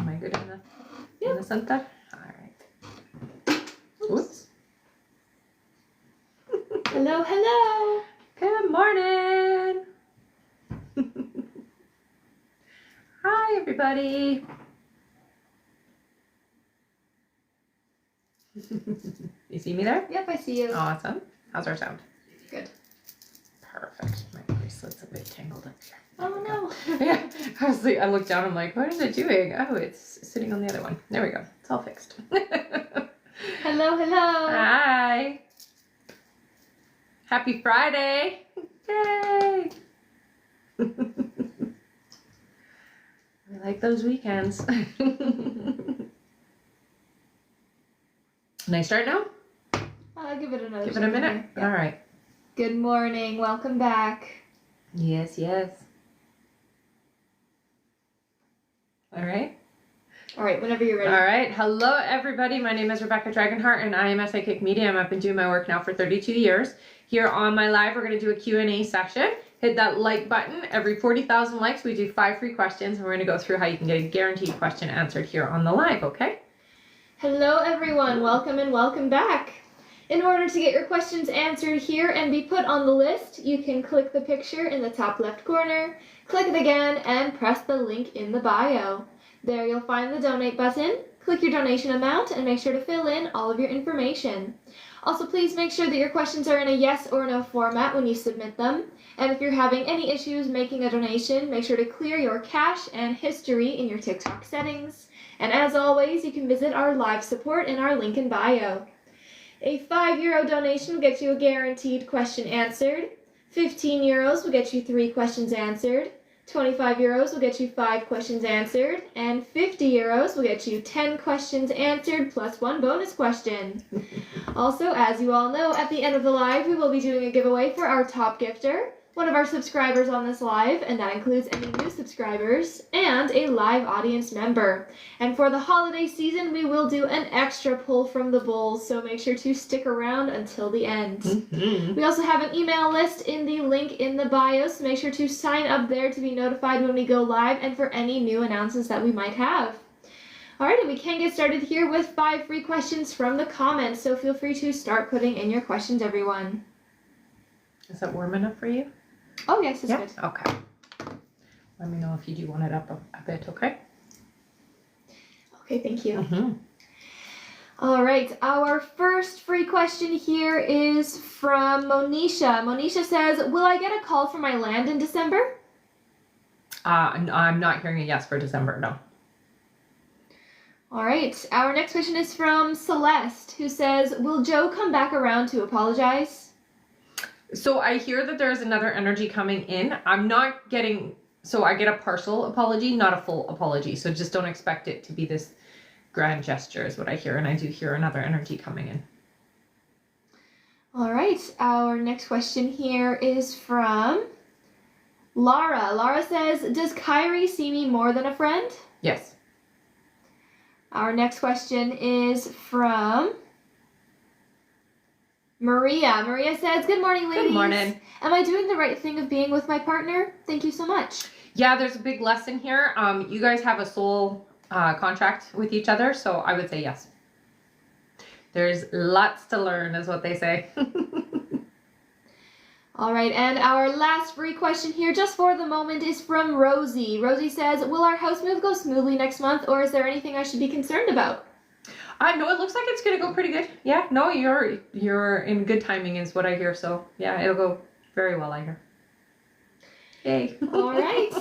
Am I good in the center? All right. Oops. Hello, hello. Good morning. Hi, everybody. You see me there? Yep, I see you. Awesome. How's our sound? Good. Perfect. My bracelet's a bit tangled up here. Oh no. Yeah, I looked down, I'm like, what is it doing? Oh, it's sitting on the other one. There we go. It's all fixed. Hello, hello. Hi. Happy Friday. Yay. I like those weekends. Can I start now? I'll give it another Give it a minute? Yeah. All right. Good morning. Welcome back. Yes, yes. All right. All right, whenever you're ready. All right. Hello, everybody. My name is Rebecca Dragonheart, and I am a psychic medium. I've been doing my work now for 32 years. Here on my live, we're going to do a Q&A session. Hit that like button. Every 40,000 likes, we do 5 free questions, and we're going to go through how you can get a guaranteed question answered here on the live, okay? Hello, everyone. Welcome and welcome back. In order to get your questions answered here and be put on the list, you can click the picture in the top left corner, click it again, and press the link in the bio. There you'll find the donate button. Click your donation amount and make sure to fill in all of your information. Also, please make sure that your questions are in a yes or no format when you submit them. And if you're having any issues making a donation, make sure to clear your cache and history in your TikTok settings. And as always, you can visit our live support in our link in bio. A €5 donation will get you a guaranteed question answered. €15 will get you 3 questions answered. €25 will get you 5 questions answered. And €50 will get you 10 questions answered plus 1 bonus question. Also, as you all know, at the end of the live, we will be doing a giveaway for our top gifter, one of our subscribers on this live, and that includes any new subscribers, and a live audience member. And for the holiday season, we will do an extra pull from the bowls, so make sure to stick around until the end. Mm-hmm. We also have an email list in the link in the bio, so make sure to sign up there to be notified when we go live and for any new announcements that we might have. Alright, and we can get started here with 5 free questions from the comments, so feel free to start putting in your questions, everyone. Is that warm enough for you? Oh, yes, it's good. Okay. Let me know if you do want it up a bit, okay? Okay, thank you. Mm-hmm. All right, our first free question here is from Monisha. Monisha says, will I get a call for my land in December? I'm not hearing a yes for December, no. All right, our next question is from Celeste, who says, will Joe come back around to apologize? So I hear that there's another energy coming in. I'm not getting, so I get a partial apology, not a full apology. So just don't expect it to be this grand gesture is what I hear. And I do hear another energy coming in. All right, our next question here is from Laura. Laura says, does Kyrie see me more than a friend? Yes. Our next question is from Maria. Maria says, good morning, ladies. Good morning. Am I doing the right thing of being with my partner? Thank you so much. Yeah, there's a big lesson here. You guys have a soul contract with each other, so I would say yes. There's lots to learn, is what they say. All right, and our last free question here, just for the moment, is from Rosie. Rosie says, will our house move go smoothly next month, or is there anything I should be concerned about? No, it looks like it's gonna go pretty good. Yeah, no, you're in good timing is what I hear. So yeah, it'll go very well, I hear. Yay. All right.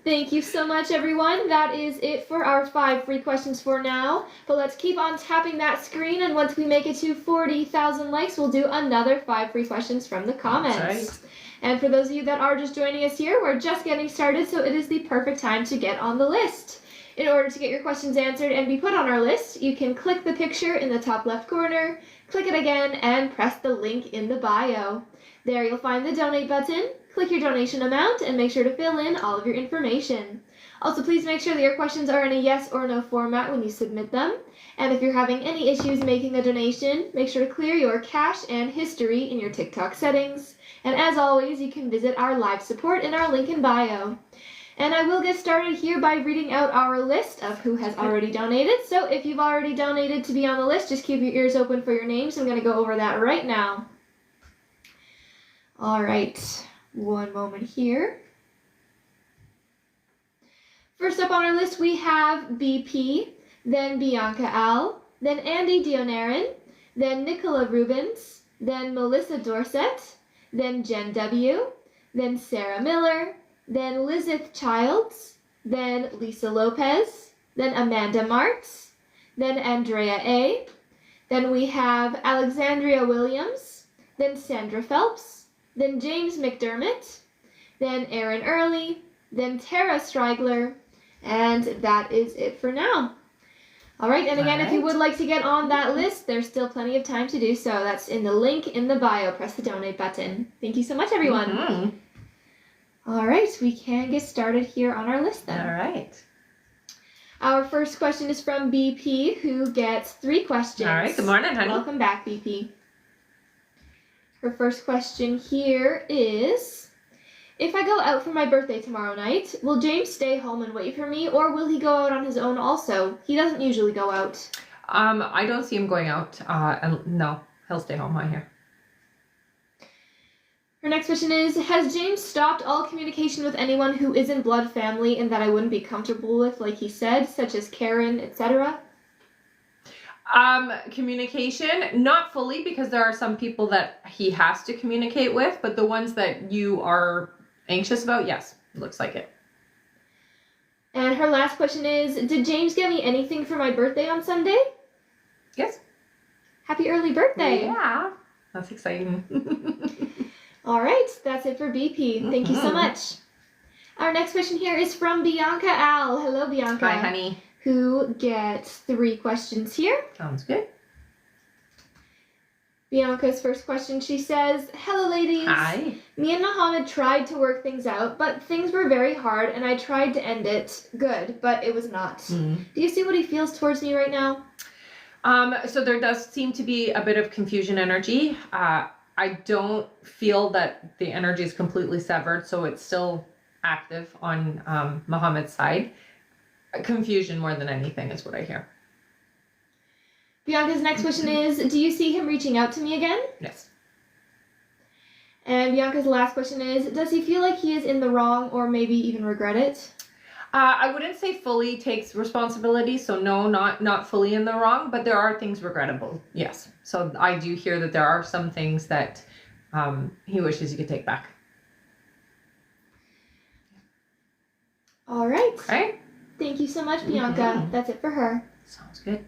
Thank you so much, everyone. That is it for our 5 free questions for now. But let's keep on tapping that screen, and once we make it to 40,000 likes, we'll do another 5 free questions from the comments. That's right. And for those of you that are just joining us here, we're just getting started, so it is the perfect time to get on the list. In order to get your questions answered and be put on our list, you can click the picture in the top left corner, click it again, and press the link in the bio. There you'll find the donate button. Click your donation amount and make sure to fill in all of your information. Also, please make sure that your questions are in a yes or no format when you submit them. And if you're having any issues making a donation, make sure to clear your cache and history in your TikTok settings. And as always, you can visit our live support in our link in bio. And I will get started here by reading out our list of who has already donated. So if you've already donated to be on the list, just keep your ears open for your names. I'm going to go over that right now. All right, one moment here. First up on our list, we have BP, then Bianca Al, then Andy Dionarin, then Nicola Rubens, then Melissa Dorset, then Jen W., then Sarah Miller, then Lizeth Childs, then Lisa Lopez, then Amanda Marks, then Andrea A., then we have Alexandria Williams, then Sandra Phelps, then James McDermott, then Aaron Early, then Tara Strigler, and that is it for now. All right, and again, if you would like to get on that list, there's still plenty of time to do so. That's in the link in the bio. Press the donate button. Thank you so much, everyone. Mm-hmm. All right, we can get started here on our list then. All right. Our first question is from BP, who gets 3 questions. All right, good morning, honey. Welcome back, BP. Her first question here is, if I go out for my birthday tomorrow night, will James stay home and wait for me, or will he go out on his own also? He doesn't usually go out. I don't see him going out. No, he'll stay home, I hear. Her next question is, has James stopped all communication with anyone who isn't blood family and that I wouldn't be comfortable with, like he said, such as Karen, etc.? Communication, not fully, because there are some people that he has to communicate with, but the ones that you are anxious about, yes, it looks like it. And her last question is, did James get me anything for my birthday on Sunday? Yes. Happy early birthday. Yeah, that's exciting. All right, that's it for BP. Thank you so much. Our next question here is from Bianca Al. Hello, Bianca. Hi, honey. Who gets 3 questions here. Sounds good. Bianca's first question, she says, hello, ladies. Hi. Me and Mohammed tried to work things out, but things were very hard, and I tried to end it good, but it was not. Do you see what he feels towards me right now? So there does seem to be a bit of confusion energy. I don't feel that the energy is completely severed, so it's still active on Mohammed's side. Confusion more than anything is what I hear. Bianca's next question is, do you see him reaching out to me again? Yes. And Bianca's last question is, does he feel like he is in the wrong or maybe even regret it? I wouldn't say fully takes responsibility, so no, not fully in the wrong, but there are things regrettable, yes. So I do hear that there are some things that he wishes he could take back. All right. Okay. Thank you so much, Bianca. That's it for her. Sounds good.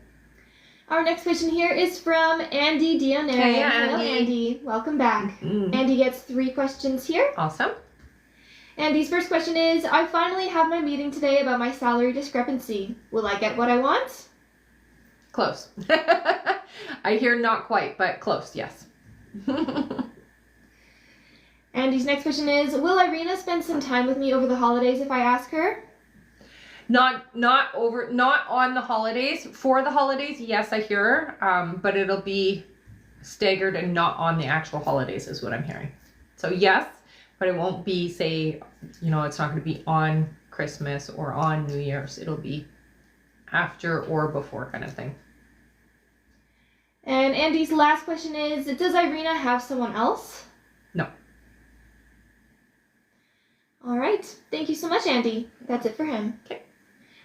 Our next question here is from Andy Dionarin. Hey, Hello, Andy. Andy. Welcome back. Andy gets 3 questions here. Awesome. Andy's first question is, I finally have my meeting today about my salary discrepancy. Will I get what I want? Close. I hear not quite, but close, yes. Andy's next question is, will Irina spend some time with me over the holidays if I ask her? Not on the holidays. For the holidays, yes, I hear her, but it'll be staggered and not on the actual holidays is what I'm hearing. So yes, but it won't be, say, it's not going to be on Christmas or on New Year's. It'll be after or before kind of thing. And Andy's last question is, does Irina have someone else? No. All right. Thank you so much, Andy. That's it for him. Okay.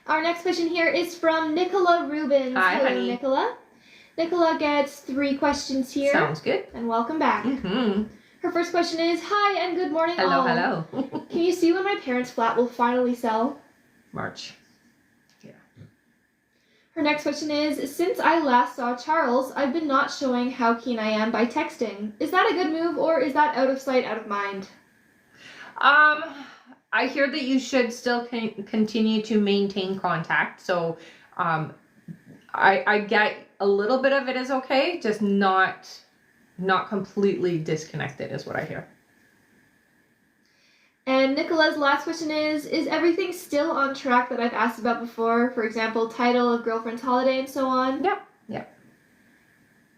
Our next question here is from Nicola Rubens. Hi, Hello, honey. Nicola. Nicola gets 3 questions here. Sounds good. And welcome back. Her first question is, hi and good morning Hello, all. hello. Can you see when my parents' flat will finally sell? March. Yeah. Her next question is, since I last saw Charles, I've been not showing how keen I am by texting. Is that a good move or is that out of sight, out of mind? I hear that you should still continue to maintain contact. So, I get a little bit of it is okay, just not completely disconnected is what I hear. And Nicola's last question is everything still on track that I've asked about before? For example, title of girlfriend's holiday and so on? Yep. Yep.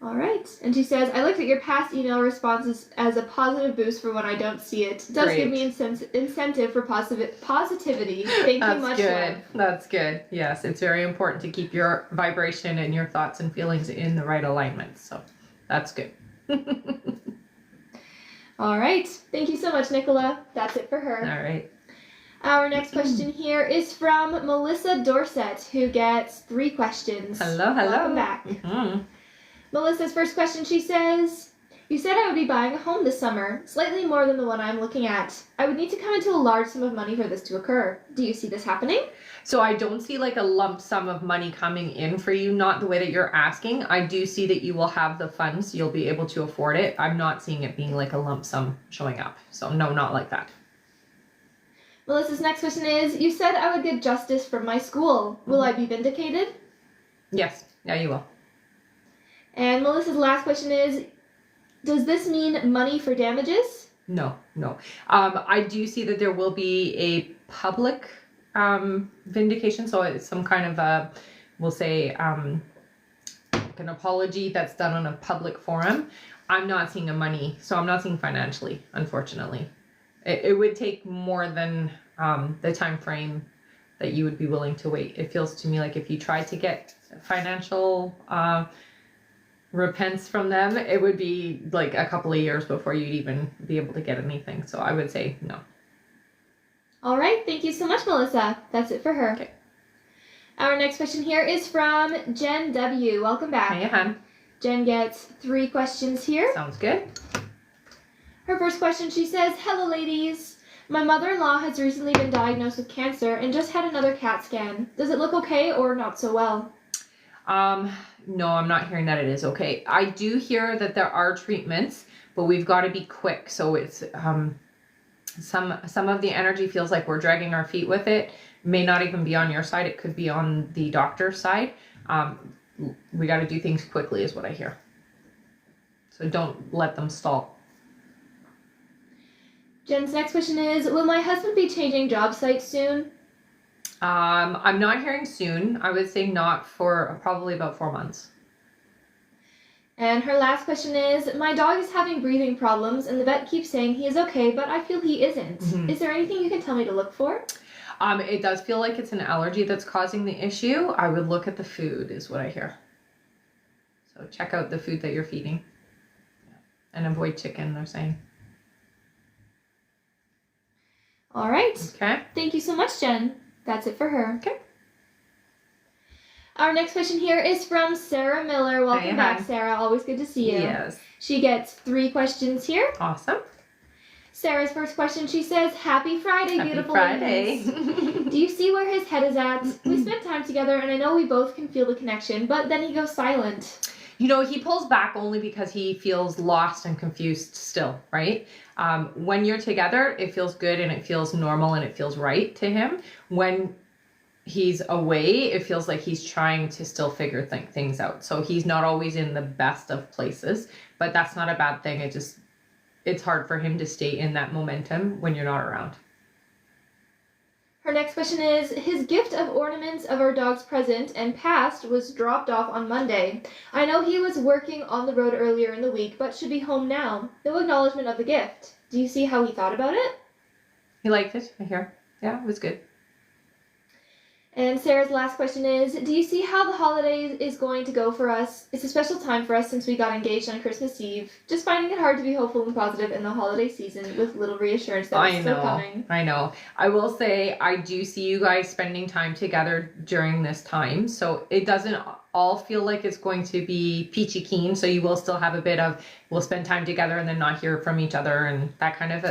All right. And she says, I looked at your past email responses as a positive boost for when I don't see it. It does Great. give me incentive for positivity. Thank you That's much. good. Love. That's good. Yes, it's very important to keep your vibration and your thoughts and feelings in the right alignment. So that's good. All right. Thank you so much, Nicola. That's it for her. All right. Our next question here is from Melissa Dorset, who gets 3 questions. Hello. Welcome back. Mm-hmm. Melissa's first question, she says, you said I would be buying a home this summer, slightly more than the one I'm looking at. I would need to come into a large sum of money for this to occur. Do you see this happening? So I don't see like a lump sum of money coming in for you, not the way that you're asking. I do see that you will have the funds, you'll be able to afford it. I'm not seeing it being like a lump sum showing up. So no, not like that. Melissa's next question is, you said I would get justice from my school. Will I be vindicated? Yes. Yeah, you will. And Melissa's last question is, does this mean money for damages? No. I do see that there will be a public vindication. So it's some kind of a, we'll say, like an apology that's done on a public forum. I'm not seeing a money. So I'm not seeing financially, unfortunately. It would take more than the time frame that you would be willing to wait. It feels to me like if you tried to get financial repents from them, it would be like a couple of years before you'd even be able to get anything. So I would say no. All right. Thank you so much, Melissa. That's it for her. Okay. Our next question here is from Jen W. Welcome back. Hey, hon. Jen gets 3 questions here. Sounds good. Her first question, she says, hello, ladies. My mother-in-law has recently been diagnosed with cancer and just had another CAT scan. Does it look okay or not so well? No, I'm not hearing that it is okay. I do hear that there are treatments, but we've got to be quick. So it's some of the energy feels like we're dragging our feet with it. May not even be on your side. It could be on the doctor's side. We got to do things quickly is what I hear. So don't let them stall. Jen's next question is, will my husband be changing job sites soon? I'm not hearing soon. I would say not for probably about 4 months. And her last question is, my dog is having breathing problems and the vet keeps saying he is okay, but I feel he isn't. Mm-hmm. Is there anything you can tell me to look for? It does feel like it's an allergy that's causing the issue. I would look at the food is what I hear. So check out the food that you're feeding. And avoid chicken, they're saying. All right. Okay. Thank you so much, Jen. That's it for her. Okay. Our next question here is from Sarah Miller. Welcome back, Hi. Sarah. Always good to see you. Yes. She gets 3 questions here. Awesome. Sarah's first question, she says, Happy Friday, Happy beautiful Friday. ladies. Do you see where his head is at? We spent time together, and I know we both can feel the connection, but then he goes silent. You know, he pulls back only because he feels lost and confused still, right? When you're together, it feels good and it feels normal and it feels right to him. When he's away, it feels like he's trying to still figure things out. So he's not always in the best of places, but that's not a bad thing. It's hard for him to stay in that momentum when you're not around. Her next question is, his gift of ornaments of our dog's present and past was dropped off on Monday. I know he was working on the road earlier in the week, but should be home now. No acknowledgement of the gift. Do you see how he thought about it? He liked it, I hear. Yeah, it was good. And Sarah's last question is, do you see how the holidays is going to go for us? It's a special time for us since we got engaged on Christmas Eve. Just finding it hard to be hopeful and positive in the holiday season with little reassurance that it's still coming. I know. I will say I do see you guys spending time together during this time. So it doesn't all feel like it's going to be peachy keen. So you will still have a bit of, we'll spend time together and then not hear from each other and that kind of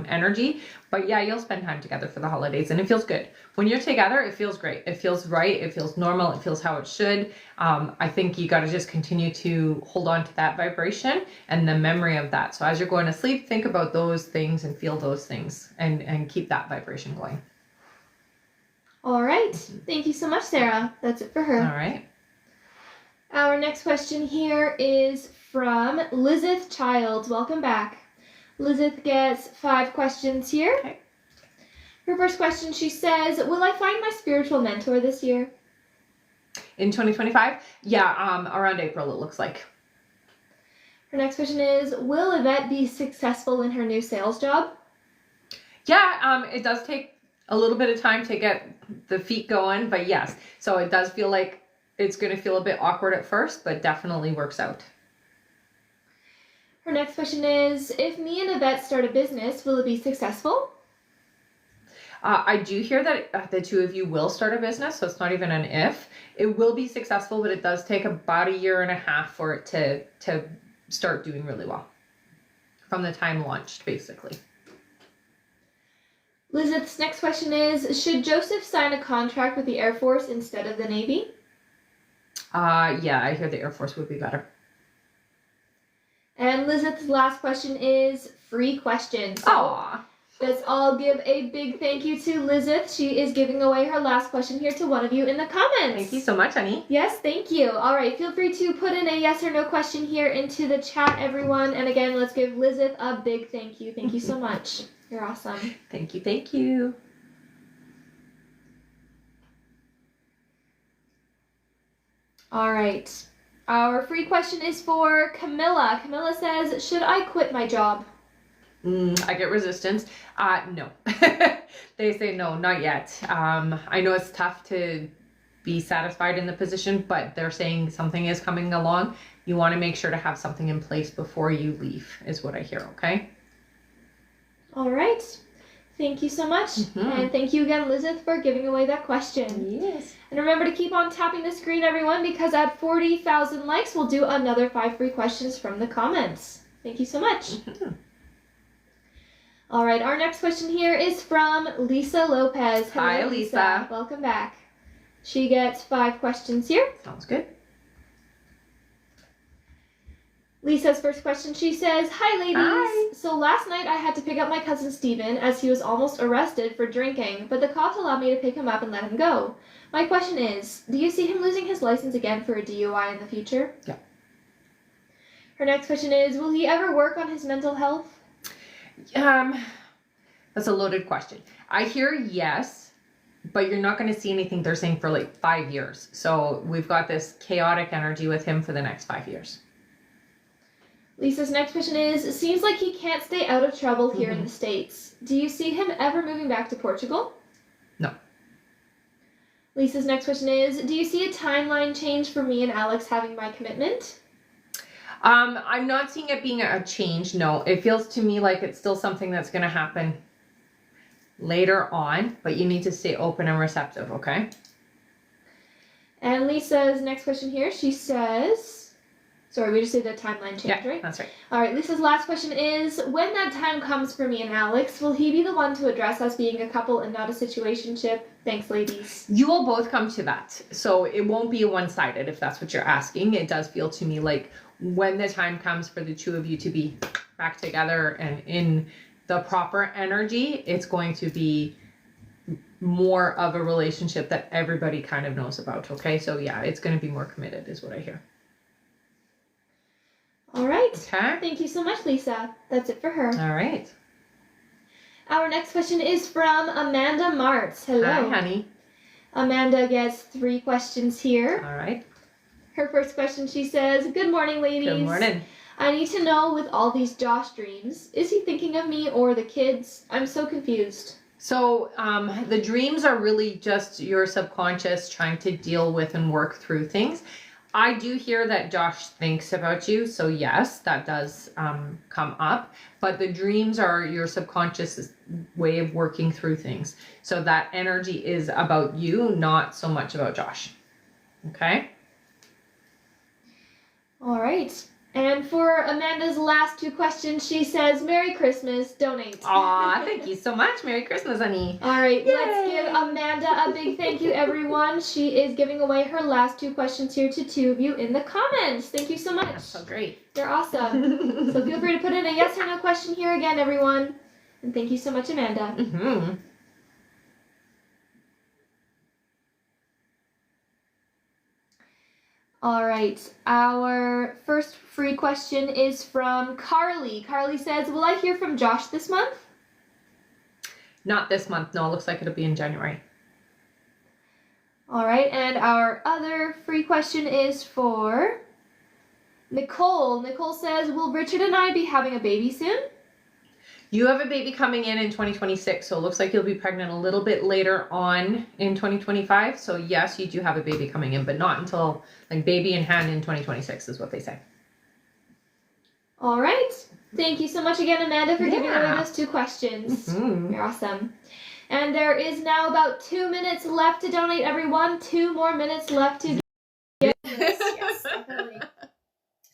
energy. But yeah, you'll spend time together for the holidays and it feels good. When you're together, it feels great. It feels right. It feels normal. It feels how it should. I think you got to just continue to hold on to that vibration and the memory of that. So as you're going to sleep, think about those things and feel those things and keep that vibration going. All right. Thank you so much, Sarah. That's it for her. All right. Our next question here is from Lizeth Childs. Welcome back. Lizeth gets 5 questions here. Okay. Her first question, she says, will I find my spiritual mentor this year? In 2025? Yeah, around April it looks like. Her next question is, will Yvette be successful in her new sales job? Yeah, it does take a little bit of time to get the feet going, but yes. So it does feel like it's going to feel a bit awkward at first, but definitely works out. Her next question is, if me and Yvette start a business, will it be successful? I do hear that the two of you will start a business, so it's not even an if. It will be successful, but it does take about 1.5 years for it to start doing really well. From the time launched, basically. Lizeth's next question is, should Joseph sign a contract with the Air Force instead of the Navy? Yeah, I hear the Air Force would be better. And Lizeth's last question is free question. So Aww. let's all give a big thank you to Lizeth. She is giving away her last question here to one of you in the comments. Thank you so much, honey. Yes, thank you. All right, feel free to put in a yes or no question here into the chat, everyone. And again, let's give Lizeth a big thank you. Thank you so much. You're awesome. Thank you, thank you. All right. Our free question is for Camilla. Camilla says, should I quit my job? I get resistance. No. They say no, not yet. I know it's tough to be satisfied in the position, but they're saying something is coming along. You want to make sure to have something in place before you leave, is what I hear, okay? All right. Thank you so much. And thank you again, Lizeth, for giving away that question. Yes. And remember to keep on tapping the screen, everyone, because at 40,000 likes, we'll do another 5 free questions from the comments. Thank you so much. All right, our next question here is from Lisa Lopez. Hello, Hi, Lisa. Welcome back. She gets 5 questions here. Sounds good. Lisa's first question, she says, hi, ladies. Hi. So last night I had to pick up my cousin Steven as he was almost arrested for drinking, but the cops allowed me to pick him up and let him go. My question is, do you see him losing his license again for a DUI in the future? Yeah. Her next question is, will he ever work on his mental health? That's a loaded question. I hear yes, but you're not going to see anything they're saying for like 5 years. So we've got this chaotic energy with him for the next 5 years. Lisa's next question is, it seems like he can't stay out of trouble here in the States. Do you see him ever moving back to Portugal? No. Lisa's next question is, do you see a timeline change for me and Alex having my commitment? I'm not seeing it being a change, no. It feels to me like it's still something that's going to happen later on, but you need to stay open and receptive, okay? And Lisa's next question here, she says... Sorry, we just did the timeline change, right? That's right. All right, Lisa's last question is, when that time comes for me and Alex, will he be the one to address us being a couple and not a situationship? Thanks, ladies. You will both come to that. So it won't be one-sided if that's what you're asking. It does feel to me like when the time comes for the two of you to be back together and in the proper energy, it's going to be more of a relationship that everybody kind of knows about, okay? So yeah, it's going to be more committed is what I hear. All right. Okay. Thank you so much, Lisa. That's it for her. All right. Our next question is from Amanda Martz. Hello. Hi, honey. Amanda gets 3 questions here. All right. Her first question, she says, good morning, ladies. Good morning. I need to know, with all these Josh dreams, is he thinking of me or the kids? I'm so confused. So the dreams are really just your subconscious trying to deal with and work through things. I do hear that Josh thinks about you, so yes, that does come up. But the dreams are your subconscious way of working through things. So that energy is about you, not so much about Josh. Okay? All right. And for Amanda's last 2 questions, she says, Merry Christmas, donate. Aw, thank you so much. Merry Christmas, honey. All right, Yay. Let's give Amanda a big thank you, everyone. She is giving away her last 2 questions here to 2 of you in the comments. Thank you so much. That's so great. You're awesome. So feel free to put in a yes or no question here again, everyone. And thank you so much, Amanda. Mm-hmm. All right, our first free question is from Carly. Carly says, will I hear from Josh this month? Not this month. No, it looks like it'll be in January. All right, and our other free question is for Nicole says, will Richard and I be having a baby soon? You have a baby coming in 2026, so it looks like you'll be pregnant a little bit later on in 2025. So yes, you do have a baby coming in, but not until like baby in hand in 2026 is what they say. All right. Thank you so much again, Amanda, for giving away those 2 questions. Mm-hmm. You're awesome. And there is now about 2 minutes left to donate, everyone. 2 more minutes left to get this. Yes, definitely.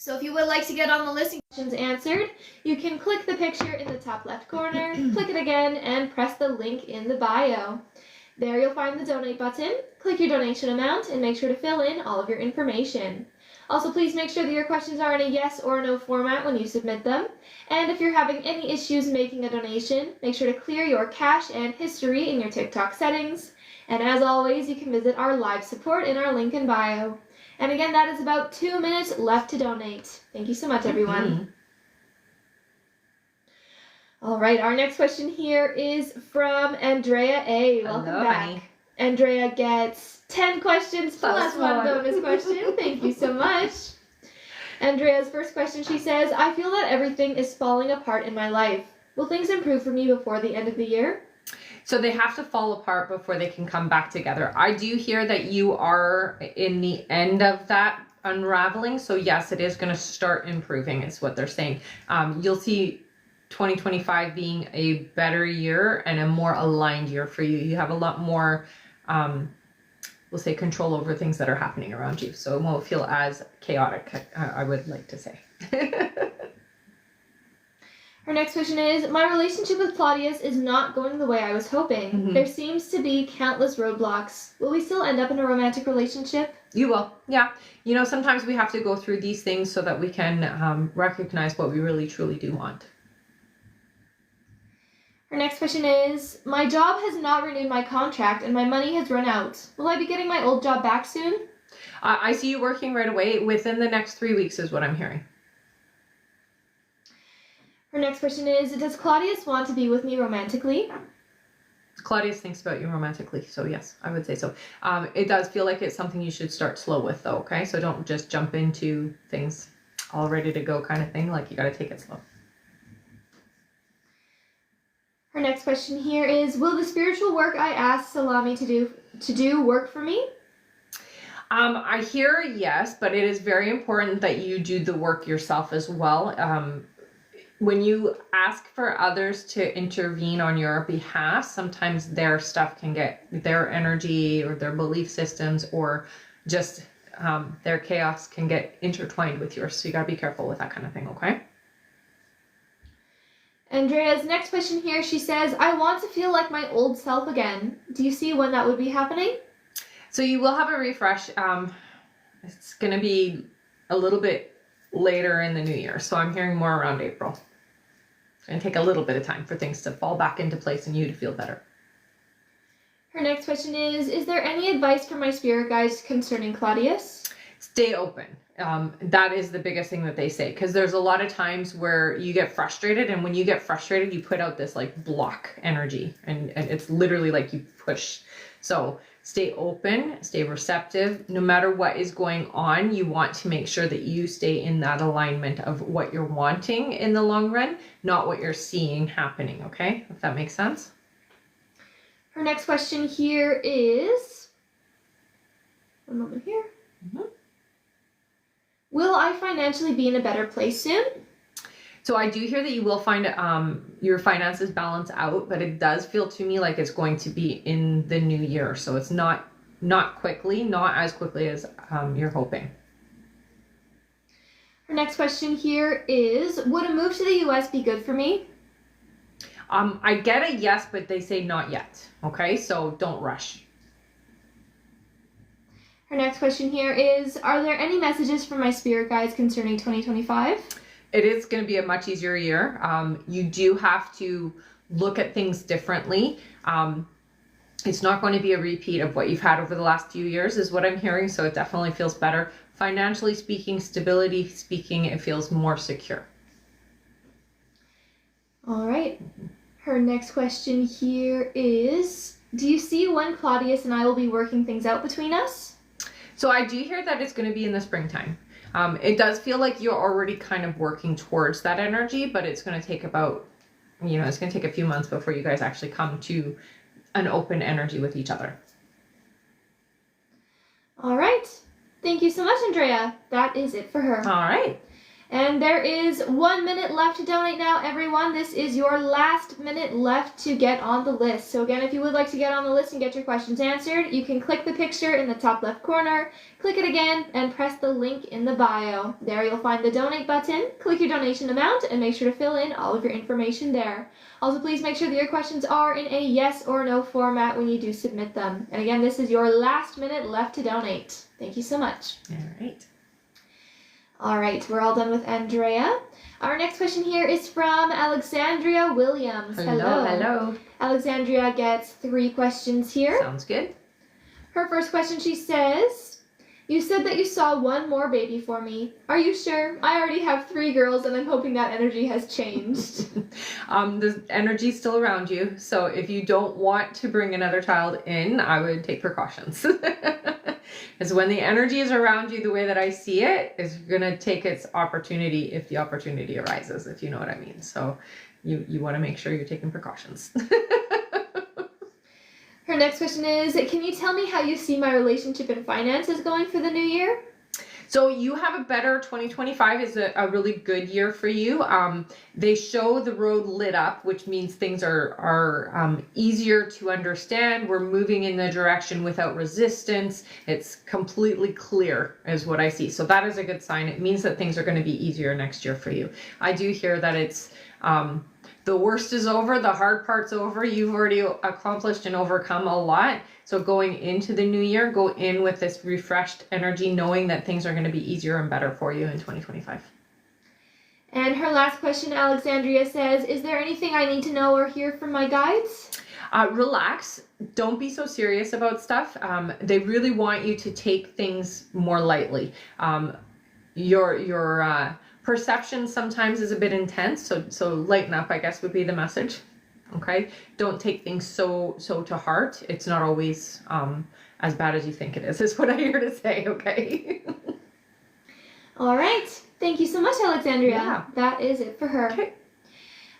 So if you would like to get on the list and questions answered, you can click the picture in the top left corner, click it again, and press the link in the bio. There you'll find the donate button. Click your donation amount and make sure to fill in all of your information. Also, please make sure that your questions are in a yes or no format when you submit them. And if you're having any issues making a donation, make sure to clear your cache and history in your TikTok settings. And as always, you can visit our live support in our link in bio. And again, that is about 2 minutes left to donate. Thank you so much, everyone. All right, our next question here is from Andrea A. Welcome back. Honey. Andrea gets 10 questions plus 1 bonus question. Thank you so much. Andrea's first question, she says, I feel that everything is falling apart in my life. Will things improve for me before the end of the year? So they have to fall apart before they can come back together. I do hear that you are in the end of that unraveling. So yes, it is going to start improving is what they're saying. You'll see 2025 being a better year and a more aligned year for you. You have a lot more, we'll say, control over things that are happening around you. So it won't feel as chaotic, I would like to say. Her next question is, my relationship with Claudius is not going the way I was hoping. Mm-hmm. There seems to be countless roadblocks. Will we still end up in a romantic relationship? You will, yeah. You know, sometimes we have to go through these things so that we can recognize what we really truly do want. Her next question is, my job has not renewed my contract and my money has run out. Will I be getting my old job back soon? I see you working right away. Within the next 3 weeks is what I'm hearing. Her next question is, does Claudius want to be with me romantically? Claudius thinks about you romantically, so yes, I would say so. It does feel like it's something you should start slow with though, okay? So don't just jump into things all ready to go kind of thing. Like you got to take it slow. Her next question here is, will the spiritual work I asked Salami to do work for me? I hear yes, but it is very important that you do the work yourself as well. When you ask for others to intervene on your behalf, sometimes their stuff can get, their energy or their belief systems or just their chaos can get intertwined with yours. So you got to be careful with that kind of thing, okay? Andrea's next question here, she says, I want to feel like my old self again. Do you see when that would be happening? So you will have a refresh. It's going to be a little bit later in the new year. So I'm hearing more around April. It's going to take a little bit of time for things to fall back into place and you to feel better. Her next question is there any advice from my spirit guides concerning Claudius? Stay open. That is the biggest thing that they say, because there's a lot of times where you get frustrated, and when you get frustrated, you put out this like block energy, and it's literally like you push. So stay open, stay receptive. No matter what is going on, you want to make sure that you stay in that alignment of what you're wanting in the long run, not what you're seeing happening, okay? If that makes sense. Her next question here is, one moment here. Mm-hmm. Will I financially be in a better place soon? So I do hear that you will find your finances balance out, but it does feel to me like it's going to be in the new year. So it's not quickly, not as quickly as you're hoping. Her next question here is, would a move to the US be good for me? I get a yes, but they say not yet. Okay, so don't rush. Her next question here is, are there any messages from my spirit guides concerning 2025? It is going to be a much easier year. You do have to look at things differently. It's not going to be a repeat of what you've had over the last few years is what I'm hearing. So it definitely feels better. Financially speaking, stability speaking, it feels more secure. All right. Her next question here is, do you see when Claudius and I will be working things out between us? So I do hear that it's going to be in the springtime. It does feel like you're already kind of working towards that energy, but it's going to take about, it's going to take a few months before you guys actually come to an open energy with each other. All right. Thank you so much, Andrea. That is it for her. All right. And there is 1 minute left to donate now, everyone. This is your last minute left to get on the list. So again, if you would like to get on the list and get your questions answered, you can click the picture in the top left corner, click it again, and press the link in the bio. There you'll find the donate button. Click your donation amount and make sure to fill in all of your information there. Also, please make sure that your questions are in a yes or no format when you do submit them. And again, this is your last minute left to donate. Thank you so much. All right. All right, we're all done with Andrea. Our next question here is from Alexandria Williams. Hello. Alexandria gets 3 questions here. Sounds good. Her first question, she says, you said that you saw 1 more baby for me. Are you sure? I already have 3 girls and I'm hoping that energy has changed. The energy's still around you. So if you don't want to bring another child in, I would take precautions. Because when the energy is around you the way that I see it, it's going to take its opportunity if the opportunity arises, if you know what I mean. So you want to make sure you're taking precautions. Her next question is, can you tell me how you see my relationship and finances going for the new year? So you have a better 2025 is a really good year for you. They show the road lit up, which means things are easier to understand. We're moving in the direction without resistance. It's completely clear is what I see. So that is a good sign. It means that things are going to be easier next year for you. I do hear that it's the worst is over, the hard part's over. You've already accomplished and overcome a lot. So going into the new year, go in with this refreshed energy, knowing that things are going to be easier and better for you in 2025. And her last question, Alexandria says, is there anything I need to know or hear from my guides? Relax. Don't be so serious about stuff. They really want you to take things more lightly. Your perception sometimes is a bit intense, so lighten up, I guess, would be the message. Okay, don't take things so to heart. It's not always as bad as you think it is what I hear to say. Okay. All right. Thank you so much, Alexandria. Yeah. That is it for her. Okay.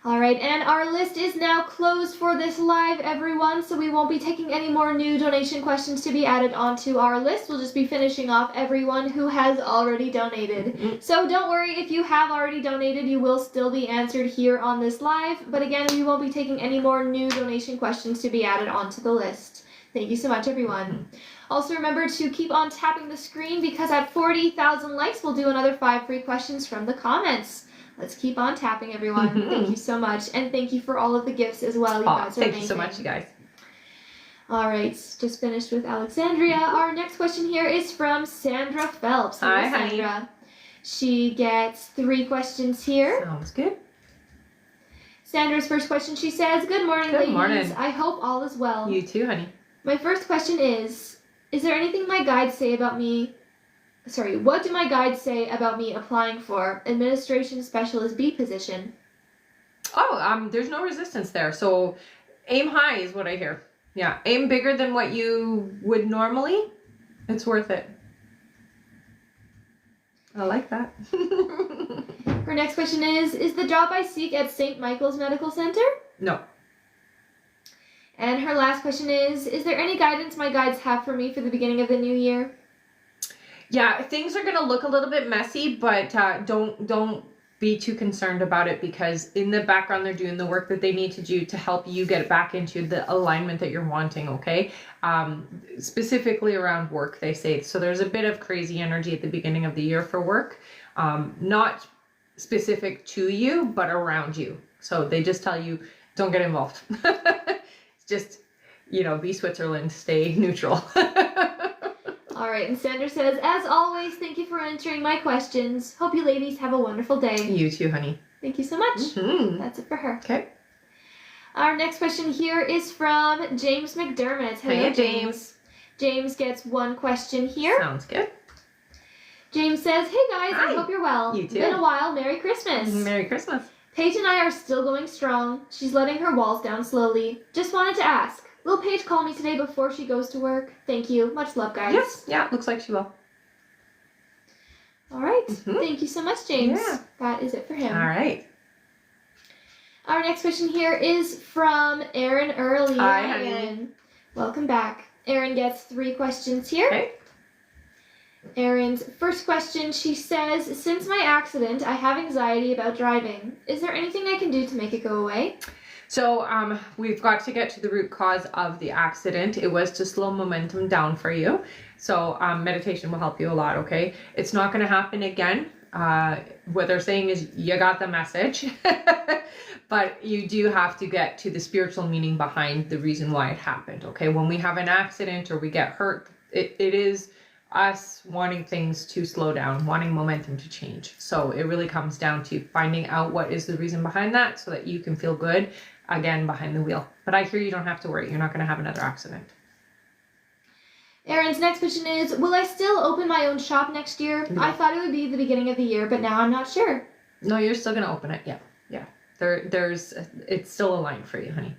All right, and our list is now closed for this live, everyone, so we won't be taking any more new donation questions to be added onto our list. We'll just be finishing off everyone who has already donated. Mm-hmm. So don't worry, if you have already donated, you will still be answered here on this live, but again, we won't be taking any more new donation questions to be added onto the list. Thank you so much, everyone. Also remember to keep on tapping the screen because at 40,000 likes, we'll do another 5 free questions from the comments. Let's keep on tapping, everyone. Thank you so much. And thank you for all of the gifts as well. You guys are amazing. Thank you so much, you guys. All right, just finished with Alexandria. Our next question here is from Sandra Phelps. Hi, Sandra. honey. She gets 3 questions here. Sounds good. Sandra's first question, she says, good morning, Good ladies. morning. I hope all is well. You too, honey. My first question is there anything my guides say about me? Sorry, what do my guides say about me applying for administration specialist B position? Oh, there's no resistance there. So aim high is what I hear. Yeah, aim bigger than what you would normally. It's worth it. I like that. Her next question is the job I seek at St. Michael's Medical Center? No. And her last question is there any guidance my guides have for me for the beginning of the new year? Yeah, things are going to look a little bit messy, but don't be too concerned about it because in the background they're doing the work that they need to do to help you get back into the alignment that you're wanting, okay? Specifically around work, they say. So there's a bit of crazy energy at the beginning of the year for work, not specific to you, but around you. So they just tell you, don't get involved. Just, be Switzerland, stay neutral. All right, and Sandra says, as always, thank you for answering my questions. Hope you ladies have a wonderful day. You too, honey. Thank you so much. Mm-hmm. That's it for her. Okay. Our next question here is from James McDermott. Hello, Hey, James. James gets 1 question here. Sounds good. James says, hey guys, Hi. I hope you're well. You too. Been a while. Merry Christmas. Merry Christmas. Paige and I are still going strong. She's letting her walls down slowly. Just wanted to ask, will Paige call me today before she goes to work? Thank you. Much love, guys. Yes. Yeah, looks like she will. All right. Mhm. Thank you so much, James. Yeah. That is it for him. All right. Our next question here is from Erin Early. Hi, honey. Erin. Welcome back. Erin gets 3 questions here. Okay. Erin's first question, she says, since my accident, I have anxiety about driving. Is there anything I can do to make it go away? So we've got to get to the root cause of the accident. It was to slow momentum down for you. So meditation will help you a lot, okay? It's not going to happen again. What they're saying is you got the message, but you do have to get to the spiritual meaning behind the reason why it happened, okay? When we have an accident or we get hurt, it is us wanting things to slow down, wanting momentum to change. So it really comes down to finding out what is the reason behind that so that you can feel good again behind the wheel. But I hear you don't have to worry. You're not going to have another accident. Erin's next question is, will I still open my own shop next year? No. I thought it would be the beginning of the year, but now I'm not sure. No, you're still going to open it. Yeah. It's still aligned for you, honey.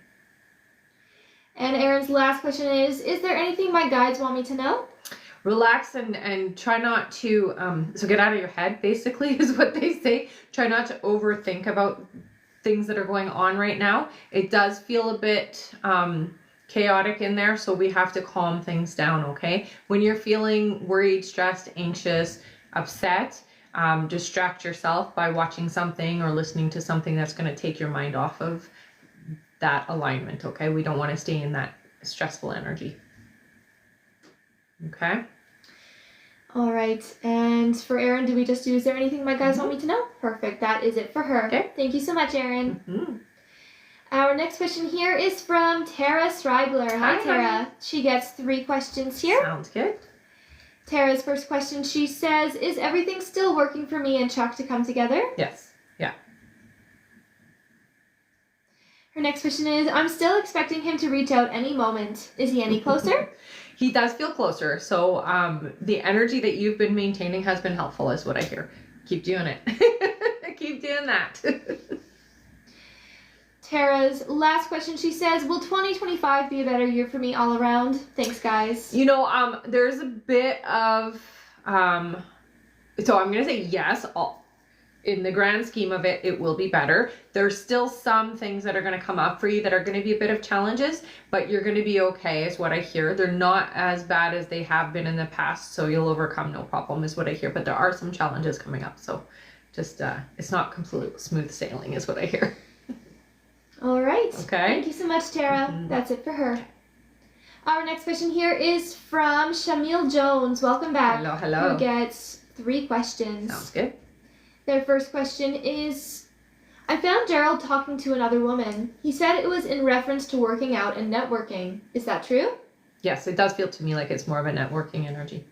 And Erin's last question is there anything my guides want me to know? Relax and try not to, so get out of your head, basically, is what they say. Try not to overthink about things that are going on right now. It does feel a bit chaotic in there, so we have to calm things down, okay? When you're feeling worried, stressed, anxious, upset, distract yourself by watching something or listening to something that's going to take your mind off of that alignment, okay? We don't want to stay in that stressful energy. Okay. All right. And for Erin, do we just do, is there anything my guys want me to know? Perfect. That is it for her. Okay. Thank you so much, Erin. Mm-hmm. Our next question here is from Tara Strigler. Hi, Tara. Honey. She gets 3 questions here. Sounds good. Tara's first question, she says, is everything still working for me and Chuck to come together? Yes. Yeah. Her next question is, I'm still expecting him to reach out any moment. Is he any closer? He does feel closer. So the energy that you've been maintaining has been helpful, is what I hear. Keep doing it. Keep doing that. Tara's last question, she says, will 2025 be a better year for me all around? Thanks, guys. You know, there's a bit of, so I'm going to say yes. In the grand scheme of it, it will be better. There's still some things that are going to come up for you that are going to be a bit of challenges, but you're going to be okay, is what I hear. They're not as bad as they have been in the past, so you'll overcome no problem, is what I hear. But there are some challenges coming up, so just, it's not complete smooth sailing, is what I hear. All right. Okay. Thank you so much, Tara. Mm-hmm. That's it for her. Our next question here is from Shamil Jones. Welcome back. Hello, hello. Who gets 3 questions. Sounds good. Their first question is, I found Gerald talking to another woman. He said it was in reference to working out and networking. Is that true? Yes, it does feel to me like it's more of a networking energy.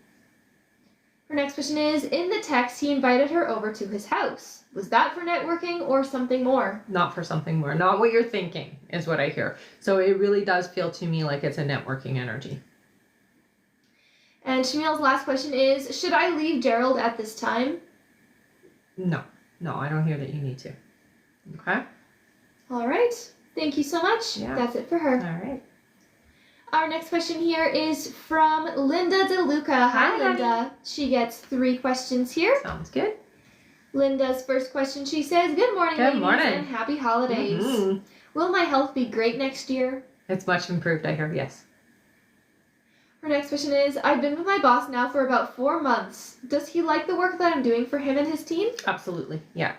Her next question is, in the text, he invited her over to his house. Was that for networking or something more? Not for something more. Not what you're thinking, is what I hear. So it really does feel to me like it's a networking energy. And Shamil's last question is, should I leave Gerald at this time? No, I don't hear that you need to. Okay? All right. Thank you so much. Yeah. That's it for her. All right. Our next question here is from Linda DeLuca. Hi, Linda. Honey. She gets 3 questions here. Sounds good. Linda's first question, she says, good morning, Good ladies, morning. and happy holidays. Mhm. Will my health be great next year? It's much improved, I hear, yes. Her next question is, I've been with my boss now for about 4 months. Does he like the work that I'm doing for him and his team? Absolutely, yeah.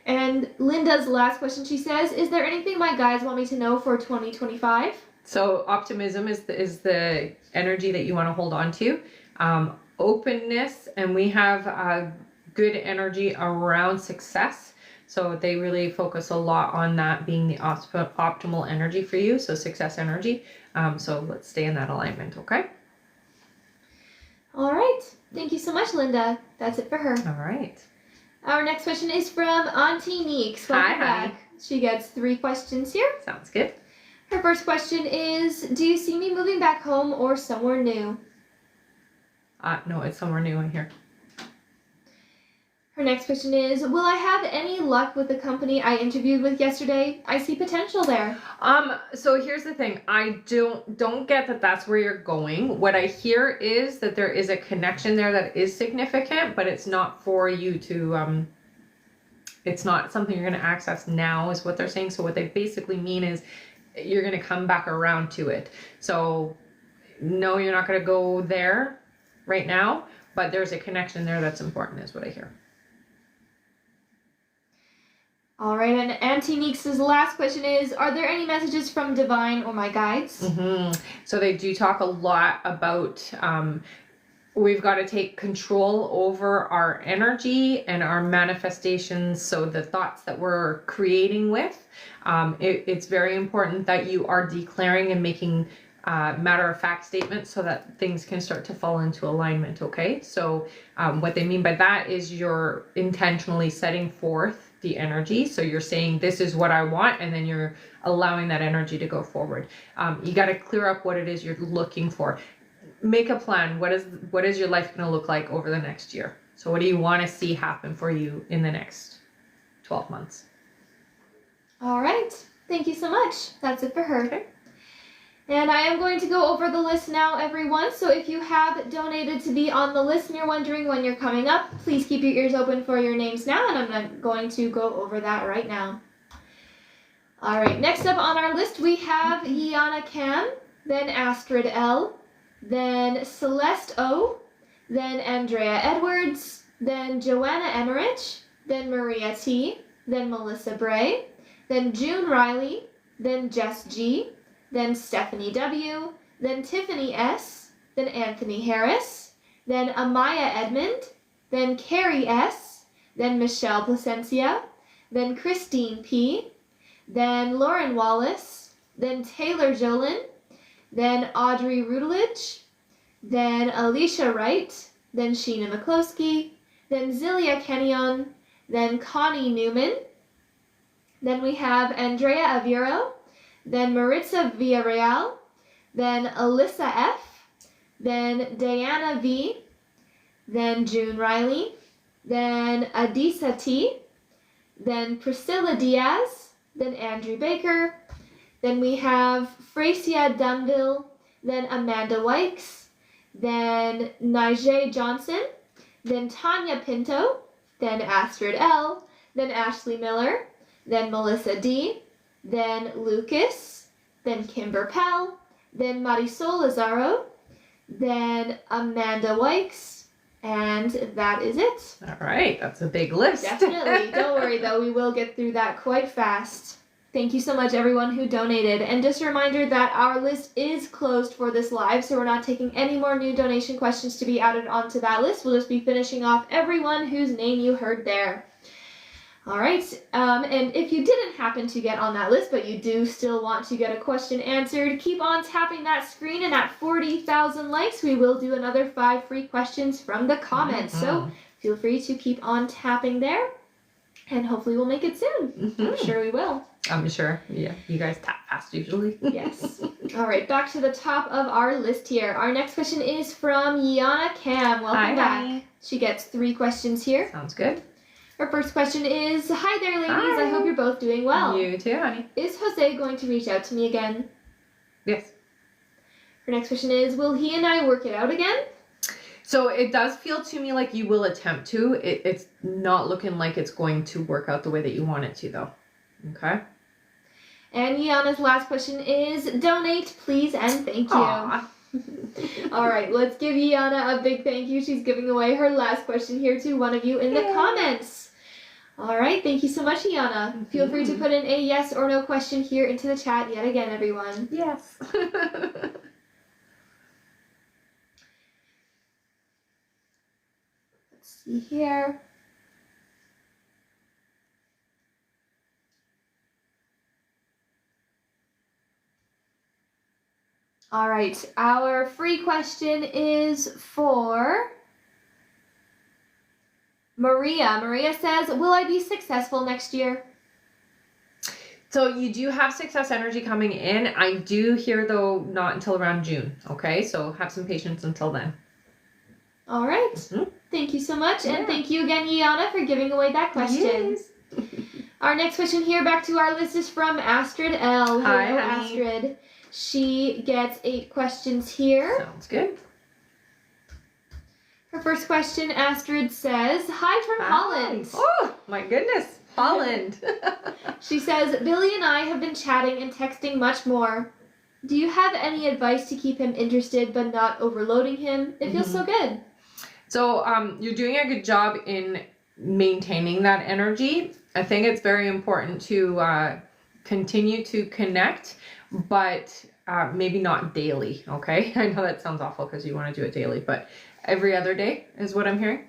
And Linda's last question, she says, is there anything my guides want me to know for 2025? So optimism is the energy that you want to hold on to. Openness, and we have good energy around success. So they really focus a lot on that being the optimal energy for you. So success energy. So let's stay in that alignment, okay? All right. Thank you so much, Linda. That's it for her. All right. Our next question is from Auntie Meeks. Welcome Hi, honey. back. She gets 3 questions here. Sounds good. Her first question is, do you see me moving back home or somewhere new? No, it's somewhere new in here. Her next question is, will I have any luck with the company I interviewed with yesterday? I see potential there. So here's the thing. I don't get that that's where you're going. What I hear is that there is a connection there that is significant, but it's not for you to, it's not something you're going to access now is what they're saying. So what they basically mean is you're going to come back around to it. So no, you're not going to go there right now, but there's a connection there that's important is what I hear. All right, and Auntie Meeks' last question is, are there any messages from Divine or my guides? So they do talk a lot about we've got to take control over our energy and our manifestations. So the thoughts that we're creating with, it's very important that you are declaring and making matter-of-fact statements so that things can start to fall into alignment, okay? So what they mean by that is you're intentionally setting forth the energy. So you're saying, this is what I want, and then you're allowing that energy to go forward. You got to clear up what it is you're looking for. Make a plan. What is your life going to look like over the next year? So what do you want to see happen for you in the next 12 months? All right. Thank you so much. That's it for her. Okay. And I am going to go over the list now, everyone. So if you have donated to be on the list and you're wondering when you're coming up, please keep your ears open for your names now, and I'm not going to go over that right now. All right, next up on our list, we have Yana Cam, then Astrid L, then Celeste O, then Andrea Edwards, then Joanna Emmerich, then Maria T, then Melissa Bray, then June Riley, then Jess G, then Stephanie W, then Tiffany S, then Anthony Harris, then Amaya Edmond, then Carrie S, then Michelle Placencia, then Christine P, then Lauren Wallace, then Taylor Jolin, then Audrey Rutledge, then Alicia Wright, then Sheena McCloskey, then Zilia Kenyon, then Connie Newman, then we have Andrea Aviro, then Maritza Villarreal, then Alyssa F, then Diana V, then June Riley, then Adisa T, then Priscilla Diaz, then Andrew Baker, then we have Fracia Dunville, then Amanda Wykes, then Nigel Johnson, then Tanya Pinto, then Astrid L, then Ashley Miller, then Melissa D, then Lucas, then Kimber Pell, then Marisol Lazaro, then Amanda Wykes, and that is it. All right, that's a big list. Definitely. Don't worry though, we will get through that quite fast. Thank you so much everyone who donated. And just a reminder that our list is closed for this live, so we're not taking any more new donation questions to be added onto that list. We'll just be finishing off everyone whose name you heard there. All right, and if you didn't happen to get on that list, but you do still want to get a question answered, keep on tapping that screen, and at 40,000 likes, we will do another 5 free questions from the comments. So feel free to keep on tapping there, and hopefully we'll make it soon. I'm sure we will. I'm sure. Yeah, you guys tap fast usually. Yes. All right, back to the top of our list here. Our next question is from Yana Cam. Welcome back. Hi. She gets 3 questions here. Sounds good. Our first question is, hi there, ladies. Hi. I hope you're both doing well. You too, honey. Is Jose going to reach out to me again? Yes. Her next question is, will he and I work it out again? So it does feel to me like you will attempt to. It's not looking like it's going to work out the way that you want it to, though. Okay? And Yana's last question is, donate, please, and thank you. Aw. All right, let's give Yana a big thank you. She's giving away her last question here to one of you in the comments. All right, thank you so much, Yana. Feel free to put in a yes or no question here into the chat yet again, everyone. Yes. Let's see here. All right, our free question is for Maria. Maria says, will I be successful next year? So you do have success energy coming in. I do hear, though, not until around June. Okay, so have some patience until then. All right. Mhm. Thank you so much. And Yeah. thank you again, Yana, for giving away that question. Yes. Our next question here back to our list is from Astrid L. Hi, Hello, honey. Astrid. She gets 8 questions here. Sounds good. Her first question, Astrid says, "Hi from Holland." Oh, my goodness. Holland. She says, "Billy and I have been chatting and texting much more. Do you have any advice to keep him interested but not overloading him? It feels so good." So you're doing a good job in maintaining that energy. I think it's very important to continue to connect, but maybe not daily, okay? I know that sounds awful because you want to do it daily, but every other day is what I'm hearing.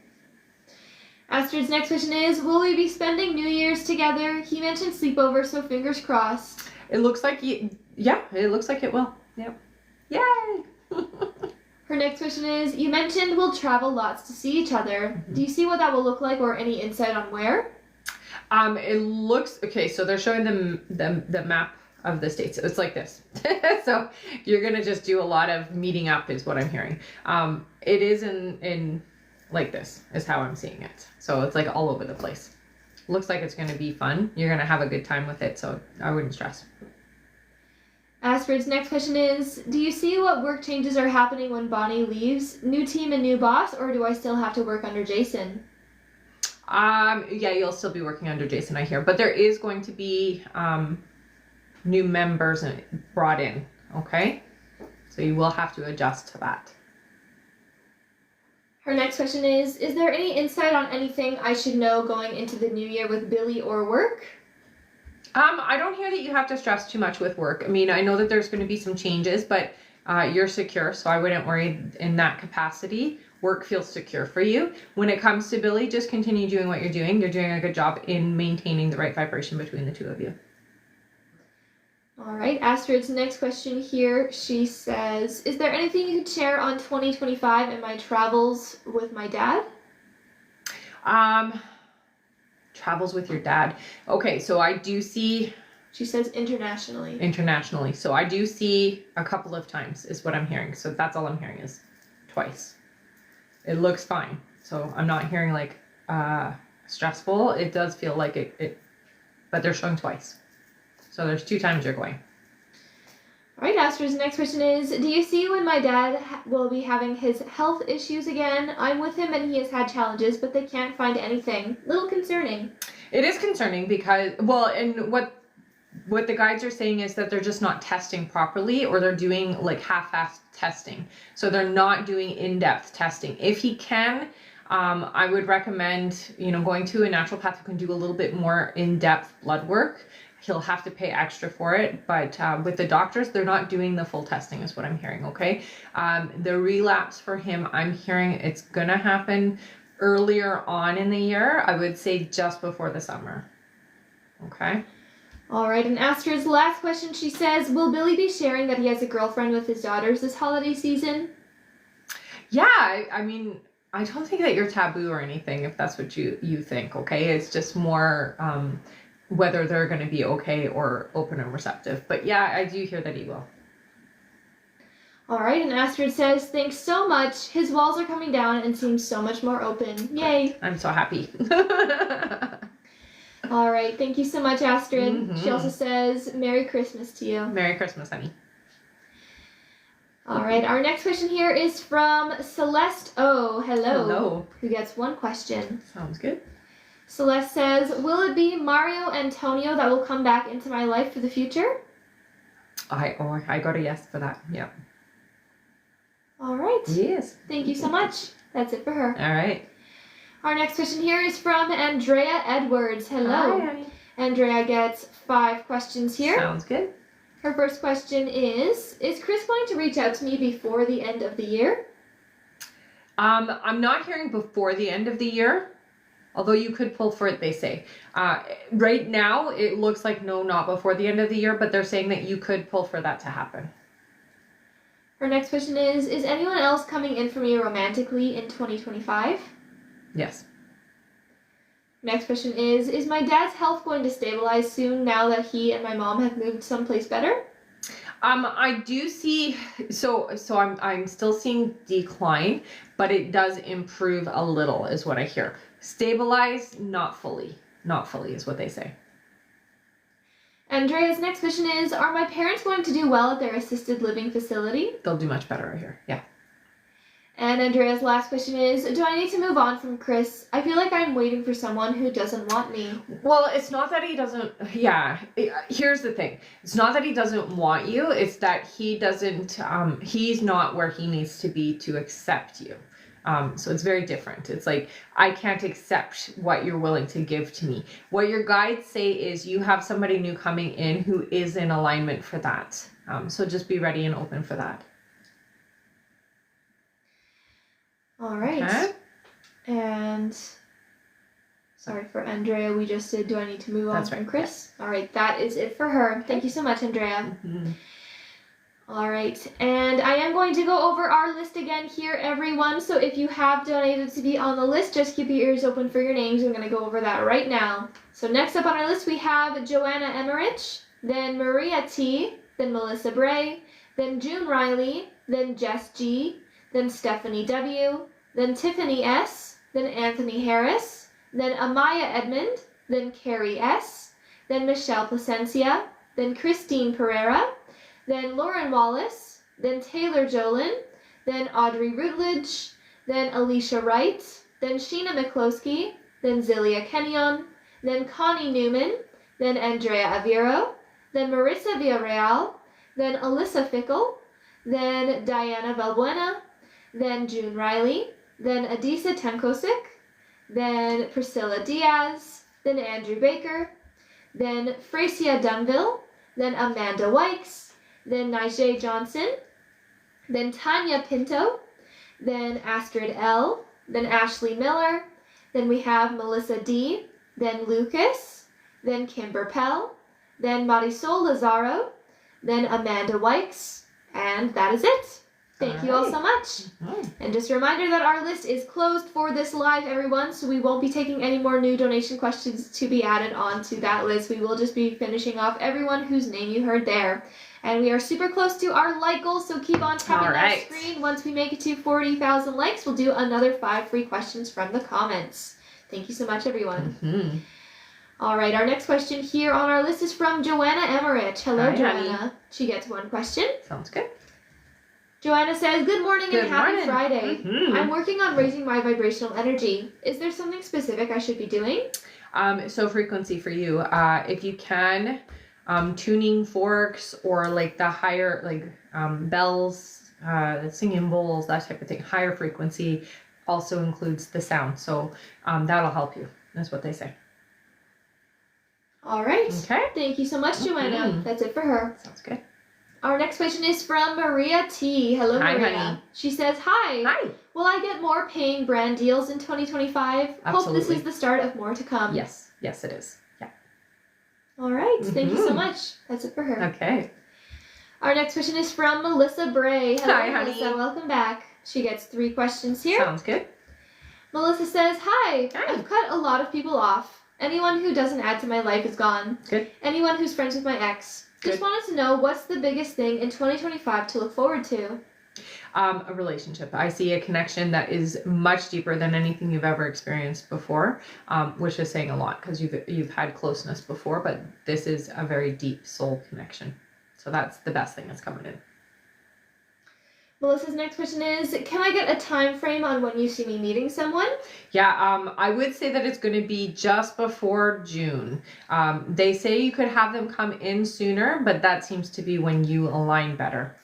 Astrid's next question is, "Will we be spending New Year's together? He mentioned sleepover, so fingers crossed." It looks like, it looks like it will. Yep. Yay! Her next question is, "You mentioned we'll travel lots to see each other. Do you see what that will look like or any insight on where?" It looks, okay, so they're showing the map of the states. It's like this. So you're going to just do a lot of meeting up is what I'm hearing. It is in like this is how I'm seeing it. So it's like all over the place. Looks like it's going to be fun. You're going to have a good time with it. So I wouldn't stress. Astrid's next question is, "Do you see what work changes are happening when Bonnie leaves? New team and new boss, or do I still have to work under Jason?" Yeah, you'll still be working under Jason, I hear, but there is going to be new members brought in. Okay, so you will have to adjust to that. Her next question is there any insight on anything I should know going into the new year with Billy or work? I don't hear that you have to stress too much with work. I mean, I know that there's going to be some changes, but you're secure, so I wouldn't worry in that capacity. Work feels secure for you. When it comes to Billy, just continue doing what you're doing. You're doing a good job in maintaining the right vibration between the two of you. All right, Astrid's next question here, she says, "Is there anything you could share on 2025 and my travels with my dad?" Travels with your dad. Okay, so I do see She says internationally. internationally. So I do see a couple of times is what I'm hearing. So that's all I'm hearing is twice. It looks fine. So I'm not hearing like stressful. It does feel like it but they're showing twice. So there's 2 times you're going. All right, Astrid's next question is, "Do you see when my dad will be having his health issues again? I'm with him and he has had challenges, but they can't find anything. Little concerning." It is concerning because, well, and what the guides are saying is that they're just not testing properly, or they're doing like half-assed testing. So they're not doing in-depth testing. If he can, I would recommend, going to a naturopath who can do a little bit more in-depth blood work. He'll have to pay extra for it, but with the doctors, they're not doing the full testing is what I'm hearing, okay? The relapse for him, I'm hearing it's gonna happen earlier on in the year. I would say just before the summer, okay? All right, and Astrid's last question, she says, "Will Billy be sharing that he has a girlfriend with his daughters this holiday season?" Yeah, I mean, I don't think that you're taboo or anything if that's what you think, okay? It's just more whether they're going to be okay or open and receptive. But yeah, I do hear that he will. All right, and Astrid says, "Thanks so much. His walls are coming down and seem so much more open. Yay." I'm so happy. All right, thank you so much, Astrid. Mhm. She also says, "Merry Christmas to you." Merry Christmas, honey. All right, our next question here is from Celeste O. Hello. Who gets 1 question. Sounds good. Celeste says, "Will it be Mario Antonio that will come back into my life for the future?" I got a yes for that. Yeah. All right. Yes. Thank you so much. That's it for her. All right. Our next question here is from Andrea Edwards. Hello. Hi, honey. Andrea gets 5 questions here. Sounds good. Her first question is Chris going to reach out to me before the end of the year? I'm not hearing before the end of the year, although you could pull for it, they say. Right now, it looks like no, not before the end of the year, but they're saying that you could pull for that to happen. Her next question is anyone else coming in for me romantically in 2025? Yes. Next question is my dad's health going to stabilize soon now that he and my mom have moved someplace better? I do see, so I'm still seeing decline, but it does improve a little is what I hear. Stabilize, not fully is what they say. Andrea's next question is, are my parents going to do well at their assisted living facility? They'll do much better, I hear. Yeah. And Andrea's last question is, do I need to move on from Chris? I feel like I'm waiting for someone who doesn't want me. Well, it's not that he doesn't, here's the thing. It's not that he doesn't want you, it's that he doesn't, he's not where he needs to be to accept you. So it's very different. It's like, I can't accept what you're willing to give to me. What your guides say is you have somebody new coming in who is in alignment for that. So just be ready and open for that. All right. Okay. And sorry for Andrea, we just did, do I need to move on from Chris? All right, that is it for her. Thank you so much, Andrea. Mm-hmm. All right, and I am going to go over our list again here, everyone. So if you have donated to be on the list, just keep your ears open for your names. I'm going to go over that right now. So next up on our list, we have Joanna Emmerich, then Maria T., then Melissa Bray, then June Riley, then Jess G., then Stephanie W., then Tiffany S., then Anthony Harris, then Amaya Edmond, then Carrie S., then Michelle Placencia, then Christine Pereira, then Lauren Wallace, then Taylor Jolin, then Audrey Rutledge, then Alicia Wright, then Sheena McCloskey, then Zilia Kenyon, then Connie Newman, then Andrea Aviro, then Marissa Villarreal, then Alyssa Fickle, then Diana Valbuena, then June Riley, then Adisa Tenkosik, then Priscilla Diaz, then Andrew Baker, then Fracia Dunville, then Amanda Wykes, then Nigel Johnson, then Tanya Pinto, then Astrid L., then Ashley Miller, then we have Melissa D., then Lucas, then Kimber Pell, then Marisol Lazaro, then Amanda Wykes, and that is it. Thank you all so much. Mm-hmm. And just a reminder that our list is closed for this live, everyone, so we won't be taking any more new donation questions to be added on to that list. We will just be finishing off everyone whose name you heard there. And we are super close to our like goal, so keep on tapping that screen. Once we make it to 40,000 likes, we'll do another 5 free questions from the comments. Thank you so much, everyone. Mm-hmm. All right, our next question here on our list is from Joanna Emmerich. Hello, Hi, Joanna. honey. She gets one question. Sounds good. Joanna says, good morning and happy morning. Friday. Mm-hmm. I'm working on raising my vibrational energy. Is there something specific I should be doing? So frequency for you, if you can, tuning forks or like the higher, like bells, singing bowls, that type of thing, higher frequency also includes the sound. So that'll help you. That's what they say. All right. Okay. Thank you so much, Joanna. Mm-hmm. That's it for her. Sounds good. Our next question is from Maria T. Hello, Hi, Maria. honey. She says, hi. Hi. Will I get more paying brand deals in 2025? Hope this Absolutely. is the start of more to come. Yes. Yes, it is. Yeah. All right. Thank you so Mhm. much. That's it for her. Okay. Our next question is from Melissa Bray. Hello, Hi, Melissa. honey. Welcome back. She gets 3 questions here. Sounds good. Melissa says, hi. Hi. I've cut a lot of people off. Anyone who doesn't add to my life is gone. Good. Anyone who's friends with my ex. Just Good. wanted to know what's the biggest thing in 2025 to look forward to. A relationship. I see a connection that is much deeper than anything you've ever experienced before, which is saying a lot because you've had closeness before, but this is a very deep soul connection. So that's the best thing that's coming in. Melissa's next question is, can I get a time frame on when you see me meeting someone? Yeah, I would say that it's going to be just before June. They say you could have them come in sooner, but that seems to be when you align better.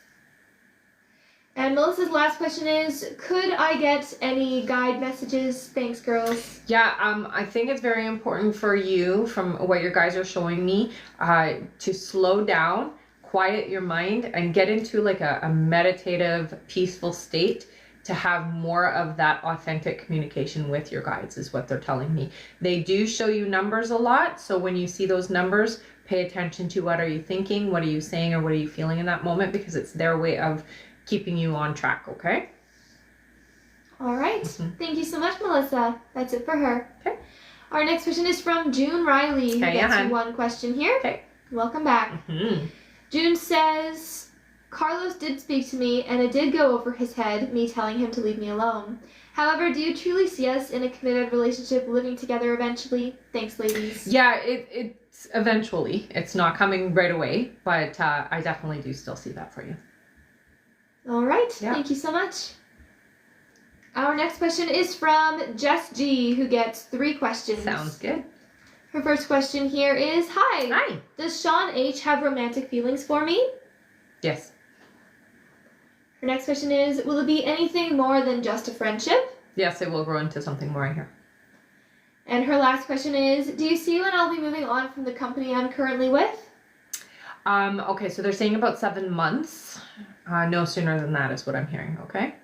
And Melissa's last question is, could I get any guide messages? Thanks, girls. Yeah, I think it's very important for you, from what your guys are showing me, to slow down, quiet your mind, and get into like a meditative, peaceful state to have more of that authentic communication with your guides, is what they're telling me. They do show you numbers a lot, so when you see those numbers, pay attention to what are you thinking, what are you saying, or what are you feeling in that moment, because it's their way of keeping you on track, okay? All right. Mhm. Thank you so much, Melissa. That's it for her. Okay. Our next question is from June Riley, who Okay, gets hon. one question here. Okay. Welcome back. Mm-hmm. June says, Carlos did speak to me, and it did go over his head, me telling him to leave me alone. However, do you truly see us in a committed relationship living together eventually? Thanks, ladies. Yeah, it's eventually. It's not coming right away, but I definitely do still see that for you. All right. Yeah. Thank you so much. Our next question is from Jess G, who gets 3 questions. Sounds good. Her first question here is, Hi. Hi. Does Sean H. have romantic feelings for me? Yes. Her next question is, will it be anything more than just a friendship? Yes, it will grow into something more in here. And her last question is, do you see when I'll be moving on from the company I'm currently with? Okay, so they're saying about 7 months. No sooner than that is what I'm hearing, okay?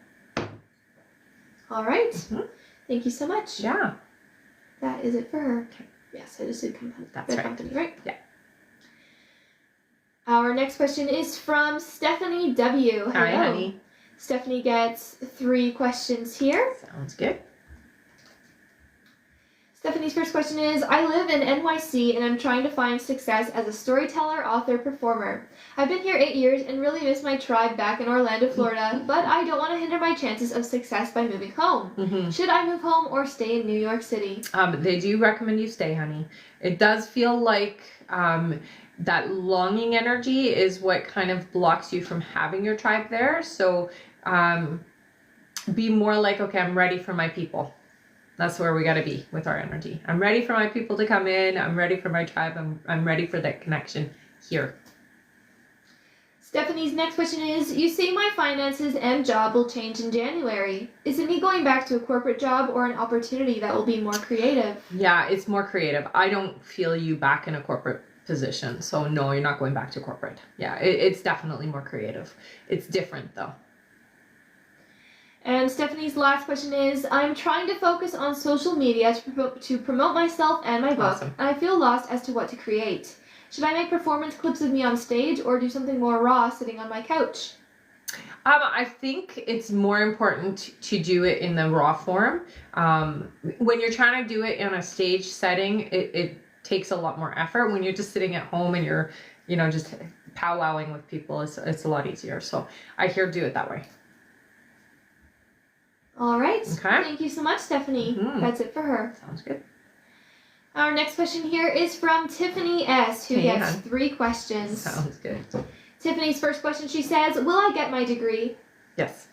All right. Mm-hmm. Thank you so much. Yeah. That is it for her. Okay. Yes, it is a company. That's right. Company, right? Yeah. Our next question is from Stephanie W. Hello. Hi, honey. Stephanie gets 3 questions here. Sounds good. Stephanie's first question is, I live in NYC and I'm trying to find success as a storyteller, author, performer. I've been here 8 years and really miss my tribe back in Orlando, Florida, but I don't want to hinder my chances of success by moving home. Mm-hmm. Should I move home or stay in New York City? They do recommend you stay, honey. It does feel like that longing energy is what kind of blocks you from having your tribe there. So be more like, okay, I'm ready for my people. That's where we got to be with our energy. I'm ready for my people to come in. I'm ready for my tribe. I'm ready for that connection here. Stephanie's next question is, you say my finances and job will change in January. Is it me going back to a corporate job or an opportunity that will be more creative? Yeah, it's more creative. I don't feel you back in a corporate position. So no, you're not going back to corporate. Yeah, it's definitely more creative. It's different though. And Stephanie's last question is, I'm trying to focus on social media to promote myself and my book, Awesome. and I feel lost as to what to create. Should I make performance clips of me on stage or do something more raw sitting on my couch? I think it's more important to do it in the raw form. When you're trying to do it in a stage setting, it takes a lot more effort. When you're just sitting at home and you're, just powwowing with people, it's a lot easier. So I hear do it that way. All right. Okay. Thank you so much, Stephanie. Mm-hmm. That's it for her. Sounds good. Our next question here is from Tiffany S., who gets 3 questions. Sounds good. Tiffany's first question, she says, will I get my degree? Yes.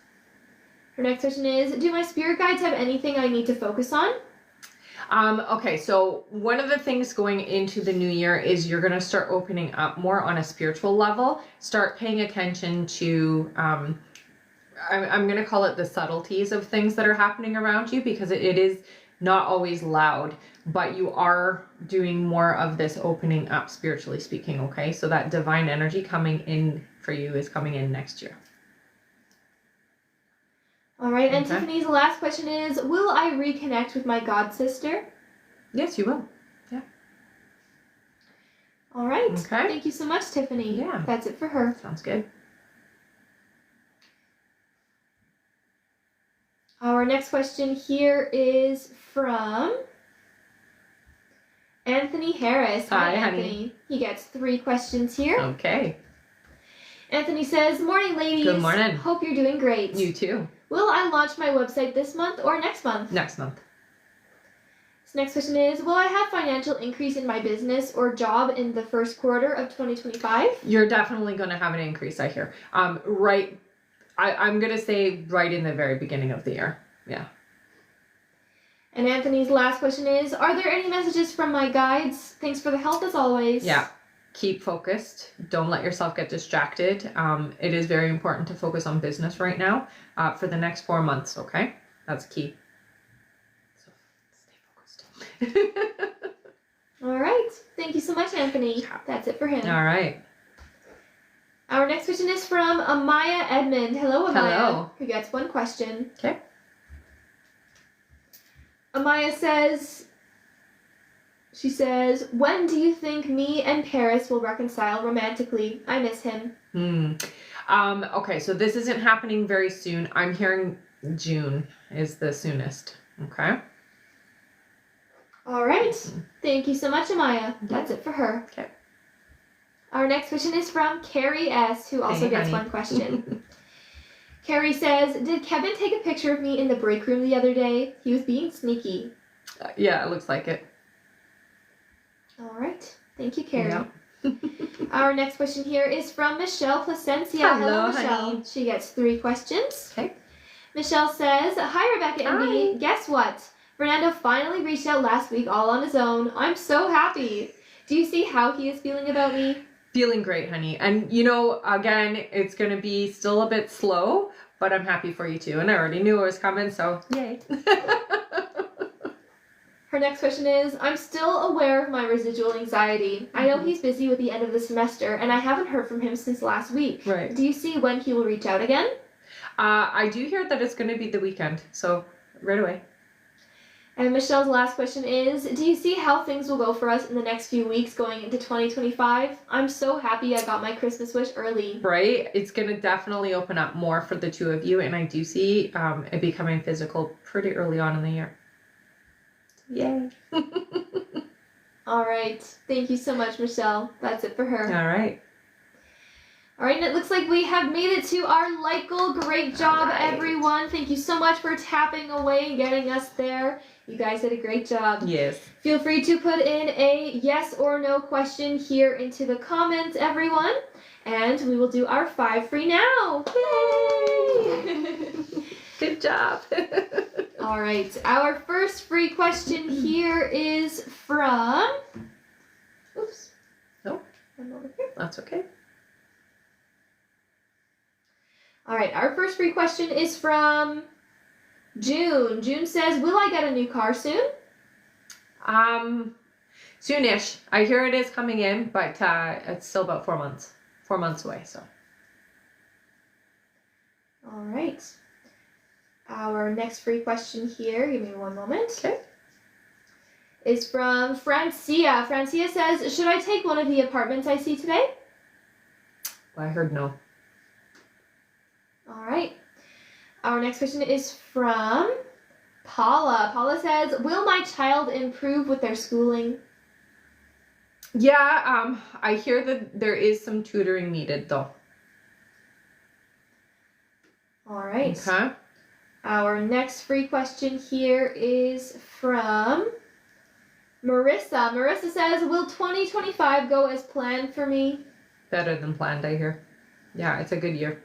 Her next question is, do my spirit guides have anything I need to focus on? Okay, so one of the things going into the new year is you're going to start opening up more on a spiritual level. Start paying attention to, I'm going to call it the subtleties of things that are happening around you, because it is not always loud, but you are doing more of this opening up spiritually speaking, okay? So that divine energy coming in for you is coming in next year. All right, and Okay. Tiffany's last question is, will I reconnect with my god sister? Yes, you will. Yeah. All right. Okay. Thank you so much, Tiffany. Yeah. That's it for her. Sounds good. Our next question here is from Anthony Harris. Hi, honey. Anthony. He gets 3 questions here. Okay. Anthony says, morning, ladies. Good morning. Hope you're doing great. You too. Will I launch my website this month or next month? Next month. This next question is, will I have financial increase in my business or job in the first quarter of 2025? You're definitely going to have an increase, I hear. I'm going to say right in the very beginning of the year. Yeah. And Anthony's last question is, are there any messages from my guides? Thanks for the help as always. Yeah. Keep focused. Don't let yourself get distracted. It is very important to focus on business right now for the next 4 months, okay? That's key. So stay focused. All right. Thank you so much, Anthony. Yeah. That's it for him. All right. Our next question is from Amaya Edmond. Hello, Amaya. Hello. Who gets 1 question. Okay. Amaya says, when do you think me and Paris will reconcile romantically? I miss him. Okay, so this isn't happening very soon. I'm hearing June is the soonest. Okay. All right. Thank you so much, Amaya. That's it for her. Okay. Our next question is from Carrie S., who also gets honey. one question. Carrie says, did Kevin take a picture of me in the break room the other day? He was being sneaky. Yeah, it looks like it. All right. Thank you, Carrie. Yep. Our next question here is from Michelle Placencia. Hello, Michelle. honey. She gets 3 questions. Okay. Michelle says, hi, Rebecca and me. Hi. Guess what? Fernando finally reached out last week all on his own. I'm so happy. Do you see how he is feeling about me? Feeling great, honey. And you know, again, it's going to be still a bit slow, but I'm happy for you too. And I already knew it was coming, so yay. Her next question is, I'm still aware of my residual anxiety. I know he's busy with the end of the semester, and I haven't heard from him since last week. Right. Do you see when he will reach out again? I do hear that it's going to be the weekend, so right away. And Michelle's last question is, do you see how things will go for us in the next few weeks going into 2025? I'm so happy I got my Christmas wish early. Right? It's going to definitely open up more for the two of you, and I do see it becoming physical pretty early on in the year. Yay. All right. Thank you so much, Michelle. That's it for her. All right. All right, and it looks like we have made it to our like goal. Great job, everyone. Thank you so much for tapping away and getting us there. You guys did a great job. Yes. Feel free to put in a yes or no question here into the comments, everyone. And we will do our 5 free now. Yay! Good job. All right, our first free question here is from... Oops. No. I'm over here. That's okay. All right, our first free question is from June. June says, will I get a new car soon? Soonish. I hear it is coming in, but it's still about 4 months. 4 months away, so. All right. Our next free question here, give me one moment. Okay. Is from Francia. Francia says, should I take one of the apartments I see today? Well, I heard no. All right. Our next question is from Paula. Paula says, will my child improve with their schooling? Yeah, I hear that there is some tutoring needed, though. All right. Okay. Our next free question here is from Marissa. Marissa says, will 2025 go as planned for me? Better than planned, I hear. Yeah, it's a good year.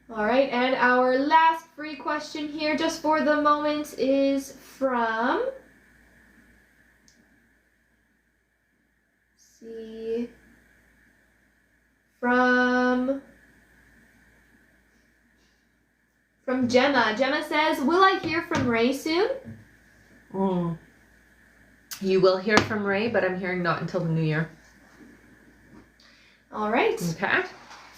All right, and our last free question here, just for the moment, is from... Let's see... From Gemma. Gemma says, will I hear from Ray soon? You will hear from Ray, but I'm hearing not until the new year. All right. Okay.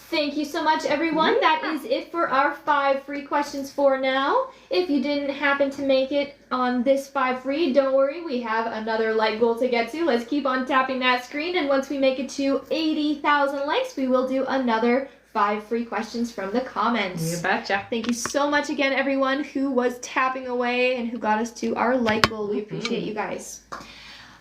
Thank you so much, everyone. That is it for our 5 free questions for now. If you didn't happen to make it on this 5 free, don't worry. We have another like goal to get to. Let's keep on tapping that screen. And once we make it to 80,000 likes, we will do another 5 free questions from the comments. You betcha. Thank you so much again, everyone who was tapping away and who got us to our like goal. We appreciate you guys.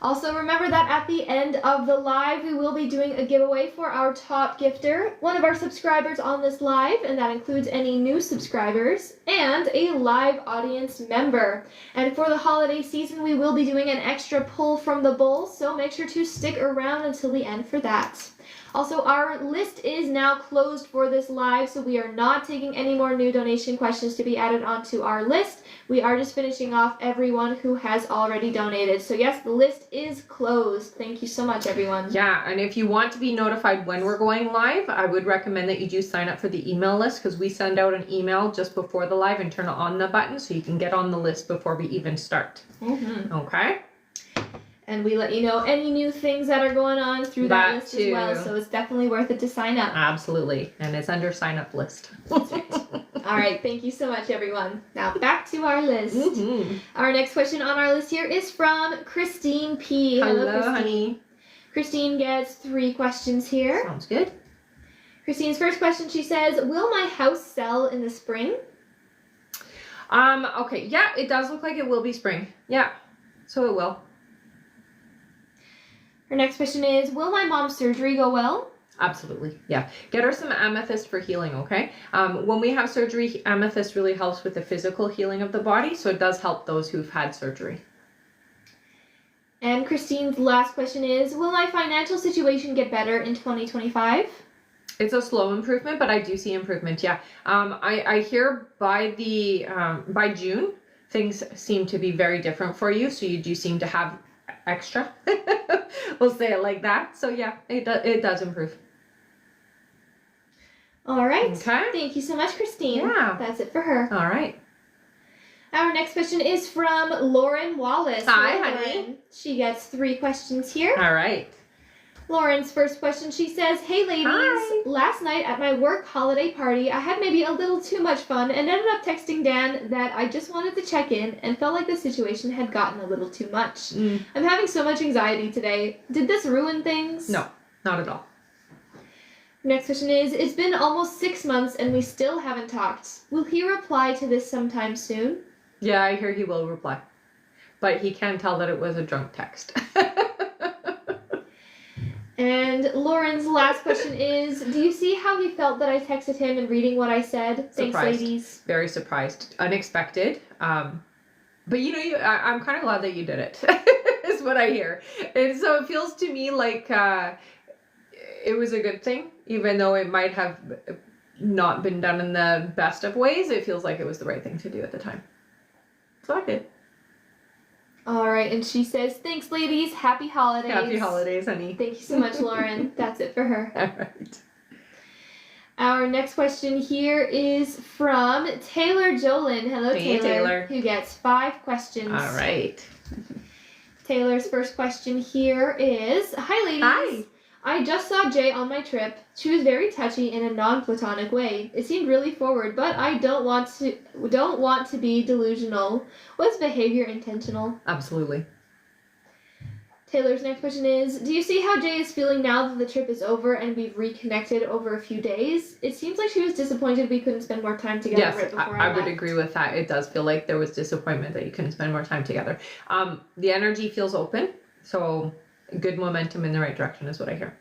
Also, remember that at the end of the live, we will be doing a giveaway for our top gifter, one of our subscribers on this live, and that includes any new subscribers, and a live audience member. And for the holiday season, we will be doing an extra pull from the bowl, so make sure to stick around until the end for that. Also, our list is now closed for this live, so we are not taking any more new donation questions to be added onto our list. We are just finishing off everyone who has already donated. So yes, the list is closed. Thank you so much, everyone. Yeah, and if you want to be notified when we're going live, I would recommend that you do sign up for the email list, because we send out an email just before the live and turn on the button so you can get on the list before we even start. Okay? And we let you know any new things that are going on through that list as well. So it's definitely worth it to sign up. Absolutely. And it's under sign up list. That's right. All right. Thank you so much, everyone. Now back to our list. Our next question on our list here is from Christine P. Hello, Christine. honey. Christine gets 3 questions here. Sounds good. Christine's first question, she says, will my house sell in the spring? Okay. Yeah, it does look like it will be spring. Yeah. So it will. Her next question is, will my mom's surgery go well? Absolutely. Yeah. Get her some amethyst for healing, okay? When we have surgery, amethyst really helps with the physical healing of the body, so it does help those who've had surgery. And Christine's last question is, will my financial situation get better in 2025? It's a slow improvement, but I do see improvement, yeah. I hear by June, things seem to be very different for you, so you do seem to have extra. We'll say it like that. So yeah, it does improve. All right. Okay. Thank you so much, Christine. Yeah. That's it for her. All right. Our next question is from Lauren Wallace. Hi, Hello, honey. Lauren. She gets 3 questions here. All right. Lauren's first question, she says, hey ladies, Hi. Last night at my work holiday party, I had maybe a little too much fun and ended up texting Dan that I just wanted to check in and felt like the situation had gotten a little too much. I'm having so much anxiety today. Did this ruin things? No, not at all. Next question is, it's been almost 6 months and we still haven't talked. Will he reply to this sometime soon? Yeah, I hear he will reply. But he can tell that it was a drunk text. And Lauren's last question is, do you see how he felt that I texted him and reading what I said? Surprised. Thanks, ladies. Very surprised. Unexpected. But I'm kind of glad that you did it, is what I hear. And so it feels to me like it was a good thing, even though it might have not been done in the best of ways. It feels like it was the right thing to do at the time. So I did. All right, and she says, thanks, ladies. Happy holidays. Happy holidays, honey. Thank you so much, Lauren. That's it for her. All right. Our next question here is from Taylor Jolin. Hello, Hey, Taylor. Who gets 5 questions. All right. Taylor's first question here is, hi, ladies. Hi. I just saw Jay on my trip. She was very touchy in a non-platonic way. It seemed really forward, but I don't want to be delusional. Was behavior intentional? Absolutely. Taylor's next question is, do you see how Jay is feeling now that the trip is over and we've reconnected over a few days? It seems like she was disappointed we couldn't spend more time together right before I would agree with that. It does feel like there was disappointment that you couldn't spend more time together. The energy feels open, so good momentum in the right direction is what I hear.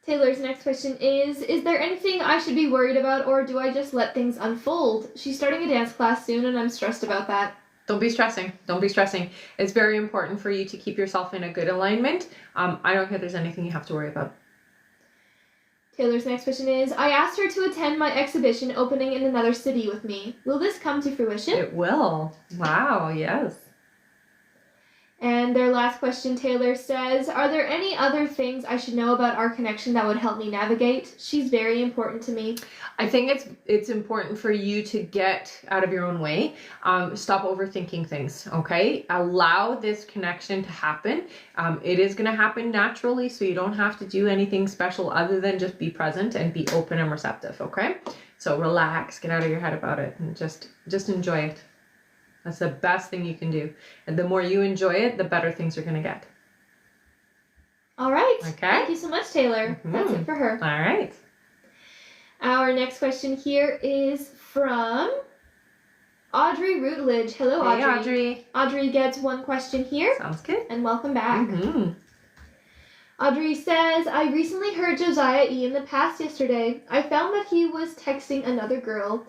Taylor's next question is there anything I should be worried about, or do I just let things unfold? She's starting a dance class soon and I'm stressed about that. Don't be stressing. Don't be stressing. It's very important for you to keep yourself in a good alignment. I don't think there's anything you have to worry about. Taylor's next question is, I asked her to attend my exhibition opening in another city with me. Will this come to fruition? It will. Wow, yes. And their last question, Taylor says, are there any other things I should know about our connection that would help me navigate? She's very important to me. I think it's important for you to get out of your own way. Stop overthinking things, okay? Allow this connection to happen. It is going to happen naturally, so you don't have to do anything special other than just be present and be open and receptive, okay? So relax, get out of your head about it, and just enjoy it. That's the best thing you can do. And the more you enjoy it, the better things are going to get. All right. Okay. Thank you so much, Taylor. Mm-hmm. That's it for her. All right. Our next question here is from Audrey Routledge. Hello, Audrey. Hey, Audrey. Audrey gets 1 question here. Sounds good. And welcome back. Mm-hmm. Audrey says, I recently heard Josiah E. in the past yesterday. I found that he was texting another girl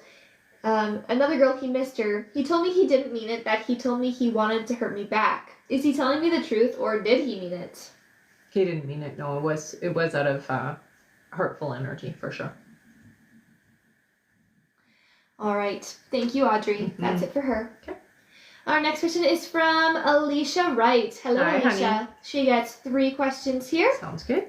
he missed her. He told me he didn't mean it, that he told me he wanted to hurt me back. Is he telling me the truth, or did he mean it? He didn't mean it. No, it was out of hurtful energy, for sure. All right. Thank you, Audrey. Mm-hmm. That's it for her. Okay. Our next question is from Alicia Wright. Hello, Hi, Alicia. honey. She gets 3 questions here. Sounds good.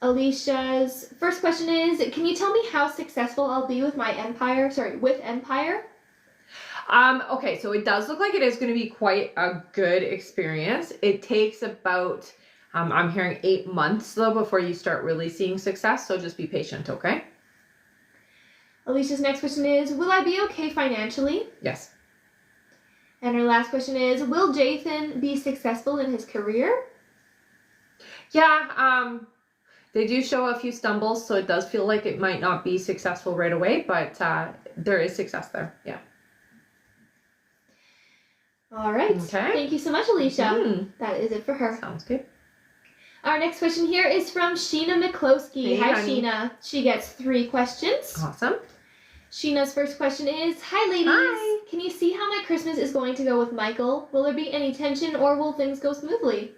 Alicia's first question is, can you tell me how successful I'll be with Empire? Okay, so it does look like it is going to be quite a good experience. It takes about, I'm hearing 8 months though before you start really seeing success, so just be patient, okay? Alicia's next question is, will I be okay financially? Yes. And her last question is, will Jathan be successful in his career? Yeah, they do show a few stumbles, so it does feel like it might not be successful right away, but there is success there, yeah. All right. Okay. Thank you so much, Alicia. Mm. That is it for her. Sounds good. Our next question here is from Sheena McCloskey. Hey, Hi, honey. Sheena. She gets 3 questions. Awesome. Sheena's first question is, hi, ladies. Hi. Can you see how my Christmas is going to go with Michael? Will there be any tension or will things go smoothly?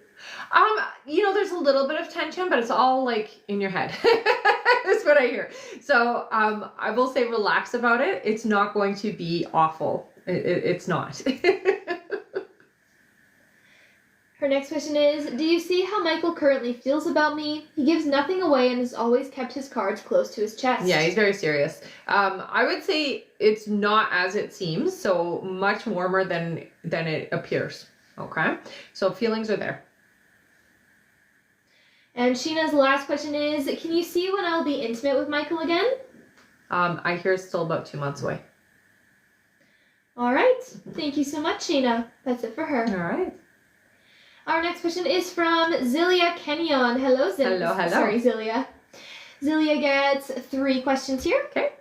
There's a little bit of tension, but it's all like in your head. That's what I hear. So, I will say relax about it. It's not going to be awful. It's not. Her next question is, do you see how Michael currently feels about me? He gives nothing away and has always kept his cards close to his chest. Yeah, he's very serious. I would say it's not as it seems, so much warmer than it appears. Okay? So feelings are there. And Sheena's last question is, can you see when I'll be intimate with Michael again? I hear it's still about 2 months away. All right. Thank you so much, Sheena. That's it for her. All right. Our next question is from Zilia Kenyon. Hello, Zilia. Hello. Sorry, Zilia. Zilia gets 3 questions here. Okay.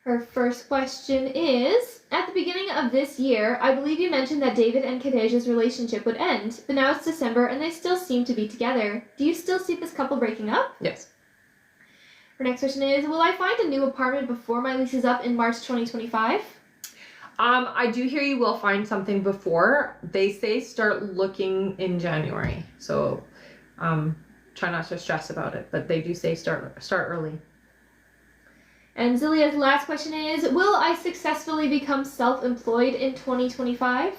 Her first question is, at the beginning of this year, I believe you mentioned that David and Kadeja's relationship would end, but now it's December and they still seem to be together. Do you still see this couple breaking up? Yes. Her next question is, will I find a new apartment before my lease is up in March 2025? I do hear you will find something before. They say start looking in January. So, try not to stress about it, but they do say start early. And Zilia's last question is, will I successfully become self-employed in 2025?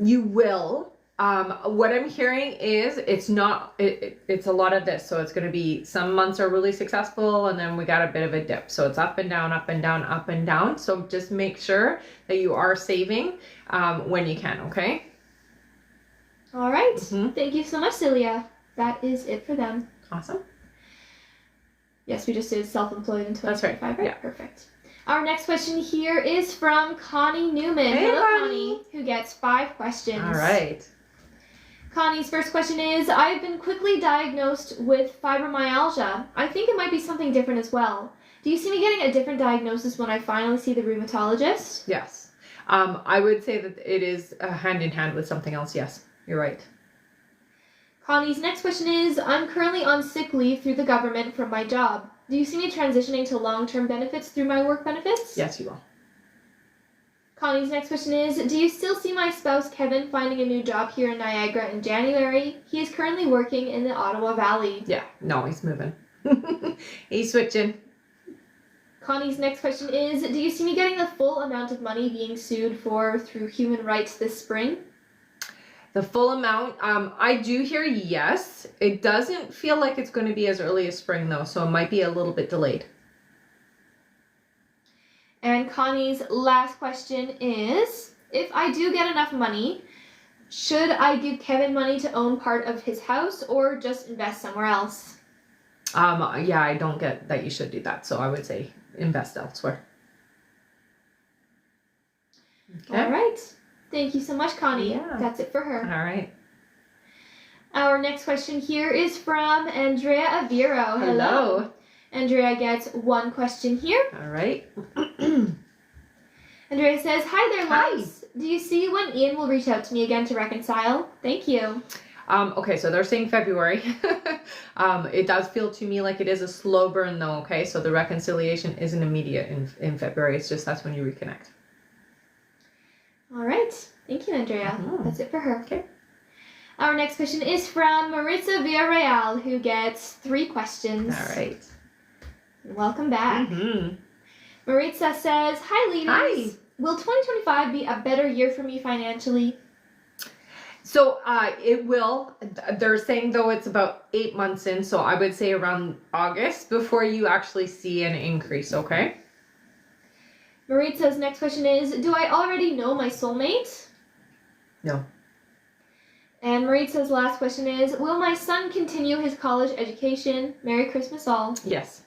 You will. What I'm hearing is it's not, it's a lot of this. So it's going to be some months are really successful and then we got a bit of a dip. So it's up and down, up and down, up and down. So just make sure that you are saving when you can, okay? All right. Mm-hmm. Thank you so much, Zilia. That is it for them. Awesome. Yes, we just did self-employed in 2025, That's right? Yeah. Perfect. Our next question here is from Connie Newman. Hey, Hello, Connie. who gets 5 questions. All right. Connie's first question is, I've been quickly diagnosed with fibromyalgia. I think it might be something different as well. Do you see me getting a different diagnosis when I finally see the rheumatologist? Yes. I would say that it is hand in hand with something else. Yes, you're right. Connie's next question is, I'm currently on sick leave through the government from my job. Do you see me transitioning to long-term benefits through my work benefits? Yes, you will. Connie's next question is, do you still see my spouse Kevin finding a new job here in Niagara in January? He is currently working in the Ottawa Valley. Yeah, no, he's moving. He's switching. Connie's next question is, do you see me getting the full amount of money being sued for through human rights this spring? The full amount, I do hear yes. It doesn't feel like it's going to be as early as spring though, so it might be a little bit delayed. And Connie's last question is, if I do get enough money, should I give Kevin money to own part of his house or just invest somewhere else? Yeah, I don't get that you should do that, so I would say invest elsewhere. Okay. All right. Thank you so much, Connie. Yeah. That's it for her. All right. Our next question here is from Andrea Aviro. Hello. Andrea gets 1 question here. All right. Andrea says, hi there, loves. Do you see when Ian will reach out to me again to reconcile? Thank you. Okay, so they're saying February. It does feel to me like it is a slow burn though, okay? So the reconciliation isn't immediate in February. It's just that's when you reconnect. All right. Thank you, Andrea. Mm-hmm. That's it for her. Okay. Our next question is from Maritza Villarreal, who gets 3 questions. All right. Welcome back. Mm-hmm. Maritza says, hi, ladies. Hi. Will 2025 be a better year for me financially? So it will. They're saying though it's about 8 months in, so I would say around August before you actually see an increase, okay? Maritza's next question is, do I already know my soulmate? No. And Maritza's last question is, will my son continue his college education? Merry Christmas all. Yes,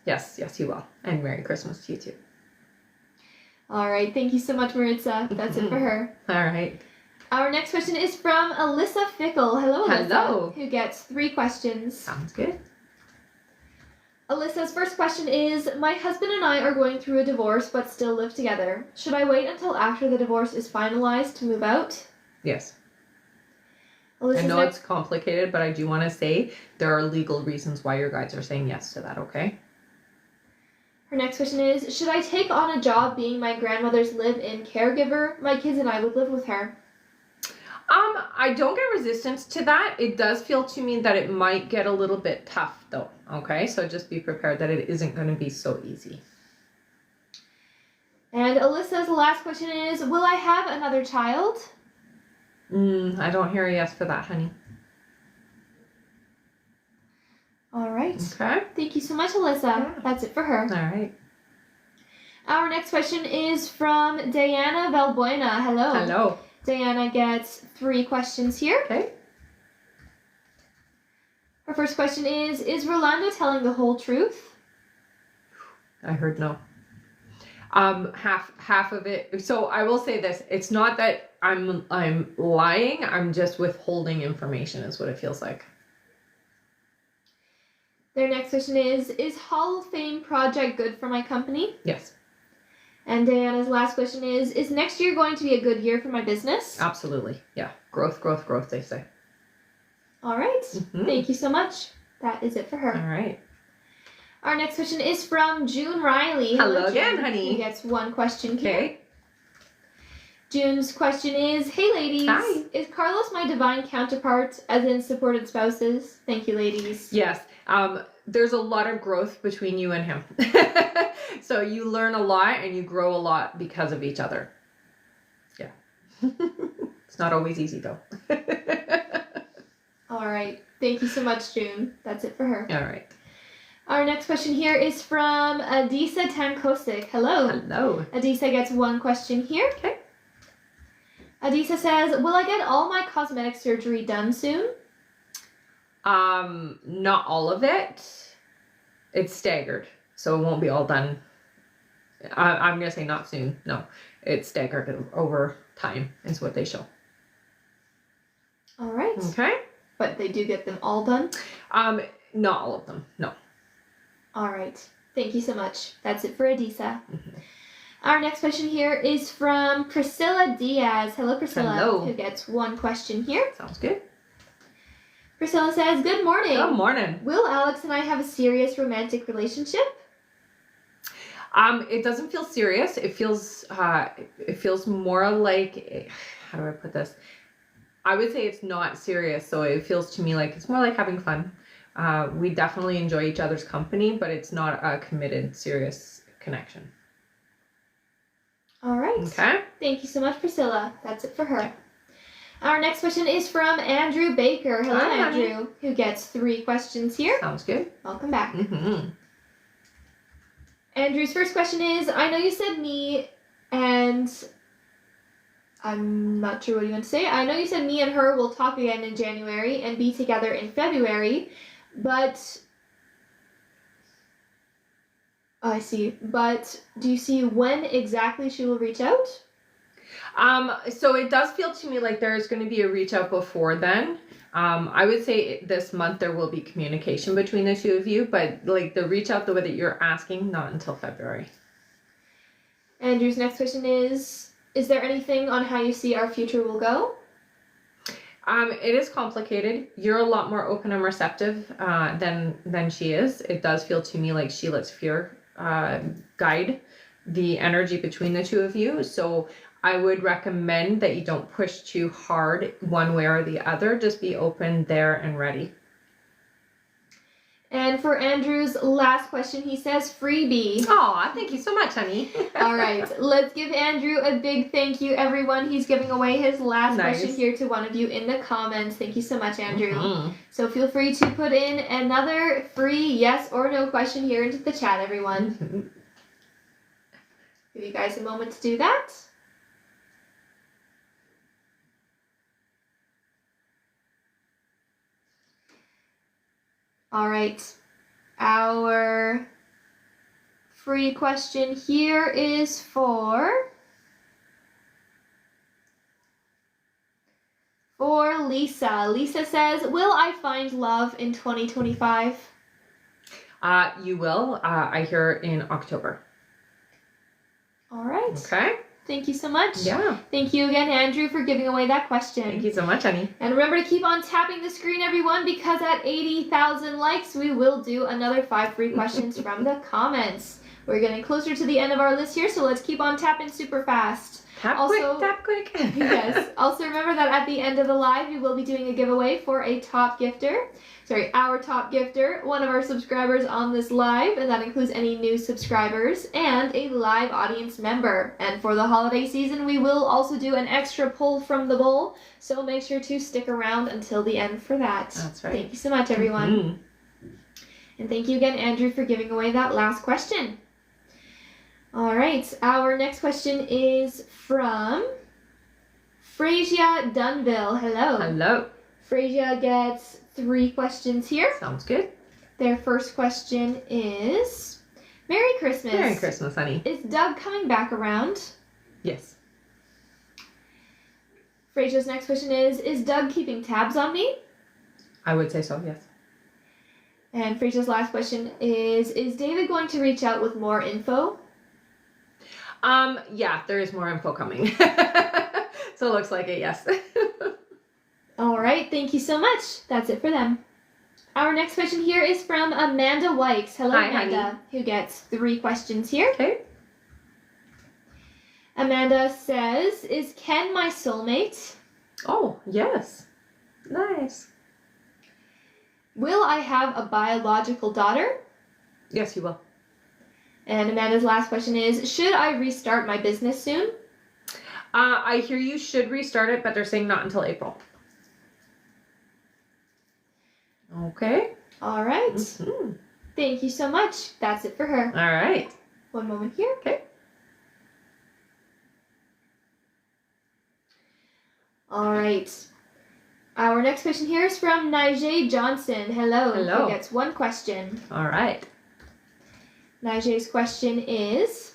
he will. And Merry Christmas to you too. All right, thank you so much, Maritza. That's it for her. All right. Our next question is from Alyssa Fickle. Hello, Alyssa. Hello. Who gets 3 questions. Sounds good. Alyssa's first question is, my husband and I are going through a divorce but still live together. Should I wait until after the divorce is finalized to move out? Yes. Alyssa's I know it's complicated, but I do want to say there are legal reasons why your guides are saying yes to that, okay? Her next question is, should I take on a job being my grandmother's live-in caregiver? My kids and I would live with her. I don't get resistance to that. It does feel to me that it might get a little bit tough though, okay? So just be prepared that it isn't going to be so easy. And Alyssa's last question is, will I have another child? I don't hear a yes for that, honey. All right. Okay. Thank you so much, Alyssa. Yeah. That's it for her. All right. Our next question is from Diana Valbuena. Hello. Hello. Diana gets 3 questions here. Okay. Her first question is Rolando telling the whole truth? I heard no. Half of it. So I will say this. It's not that I'm lying. I'm just withholding information is what it feels like. Their next question is Hall of Fame project good for my company? Yes. And Diana's last question is next year going to be a good year for my business? Absolutely. Yeah. Growth, growth, growth, they say. All right. Thank you so much. That is it for her. All right. Our next question is from June Riley. Hello June, again, honey. Who gets 1 question here. Okay. June's question is, hey ladies. Hi. Is Carlos my divine counterpart, as in supported spouses? Thank you, ladies. Yes. There's a lot of growth between you and him. So you learn a lot and you grow a lot because of each other. Yeah. It's not always easy though. All right. Thank you so much, June. That's it for her. All right. Our next question here is from Adisa Tankosik. Hello. Hello. Adisa gets 1 question here. Okay. Adisa says, will I get all my cosmetic surgery done soon? Not all of it. It's staggered, so it won't be all done. I'm gonna say not soon. No, it's staggered over time is what they show. All right. Okay. But they do get them all done? Not all of them. No. All right. Thank you so much. That's it for Adisa. Our next question here is from Priscilla Diaz. Hello, Priscilla. Hello. Who gets 1 question here. Sounds good. Priscilla says, good morning. Good morning. Will Alex and I have a serious romantic relationship? It doesn't feel serious. It feels more like, how do I put this? I would say it's not serious. So it feels to me like it's more like having fun. We definitely enjoy each other's company, but it's not a committed, serious connection. All right. Okay. Thank you so much, Priscilla. That's it for her. Okay. Our next question is from Andrew Baker. Hello, Hi, Andrew, honey. who gets 3 questions here. Sounds good. Welcome back. Mm-hmm. Andrew's first question is, I know you said me and... I'm not sure what you want to say. I know you said me and her will talk again in January and be together in February, but... I see. But do you see when exactly she will reach out? So it does feel to me like there's going to be a reach out before then. I would say this month there will be communication between the two of you, but like the reach out the way that you're asking, not until February. Andrew's next question is there anything on how you see our future will go? It is complicated. You're a lot more open and receptive than she is. It does feel to me like she lets fear guide the energy between the two of you. So I would recommend that you don't push too hard one way or the other. Just be open there and ready. And for Andrew's last question, he says freebie. Aw, thank you so much, honey. All right, let's give Andrew a big thank you, everyone. He's giving away his last question here to one of you in the comments. Thank you so much, Andrew. Mm-hmm. So feel free to put in another free yes or no question here into the chat, everyone. Give you guys a moment to do that. All right, our free question here is for Lisa. Lisa says, will I find love in 2025? You will. I hear in October. All right. Okay. Thank you so much. Yeah. Thank you again, Andrew, for giving away that question. Thank you so much, honey. And remember to keep on tapping the screen, everyone, because at 80,000 likes, we will do another 5 free questions from the comments. We're getting closer to the end of our list here, so let's keep on tapping super fast. Tap quick. Yes. Also remember that at the end of the live, we will be doing a giveaway for our top gifter, one of our subscribers on this live, and that includes any new subscribers, and a live audience member. And for the holiday season, we will also do an extra pull from the bowl, so make sure to stick around until the end for that. That's right. Thank you so much, everyone. And thank you again, Andrew, for giving away that last question. All right, our next question is from Freysia Dunville. Hello. Hello. Freysia gets 3 questions here. Sounds good. Their first question is, Merry Christmas. Merry Christmas, honey. Is Doug coming back around? Yes. Freysia's next question is Doug keeping tabs on me? I would say so, yes. And Freysia's last question is David going to reach out with more info? Yeah, there is more info coming. So it looks like it, yes. All right, thank you so much. That's it for them. Our next question here is from Amanda Wykes. Hello, Hi, Amanda, honey. who gets 3 questions here. Okay. Amanda says, is Ken my soulmate? Oh, yes. Nice. Will I have a biological daughter? Yes, you will. And Amanda's last question is, should I restart my business soon? I hear you should restart it, but they're saying not until April. Okay. All right. Mm-hmm. Thank you so much. That's it for her. All right. One moment here. Okay. All right. Our next question here is from Nigel Johnson. Hello. Hello. Who gets 1 question. All right. Nigel's question is,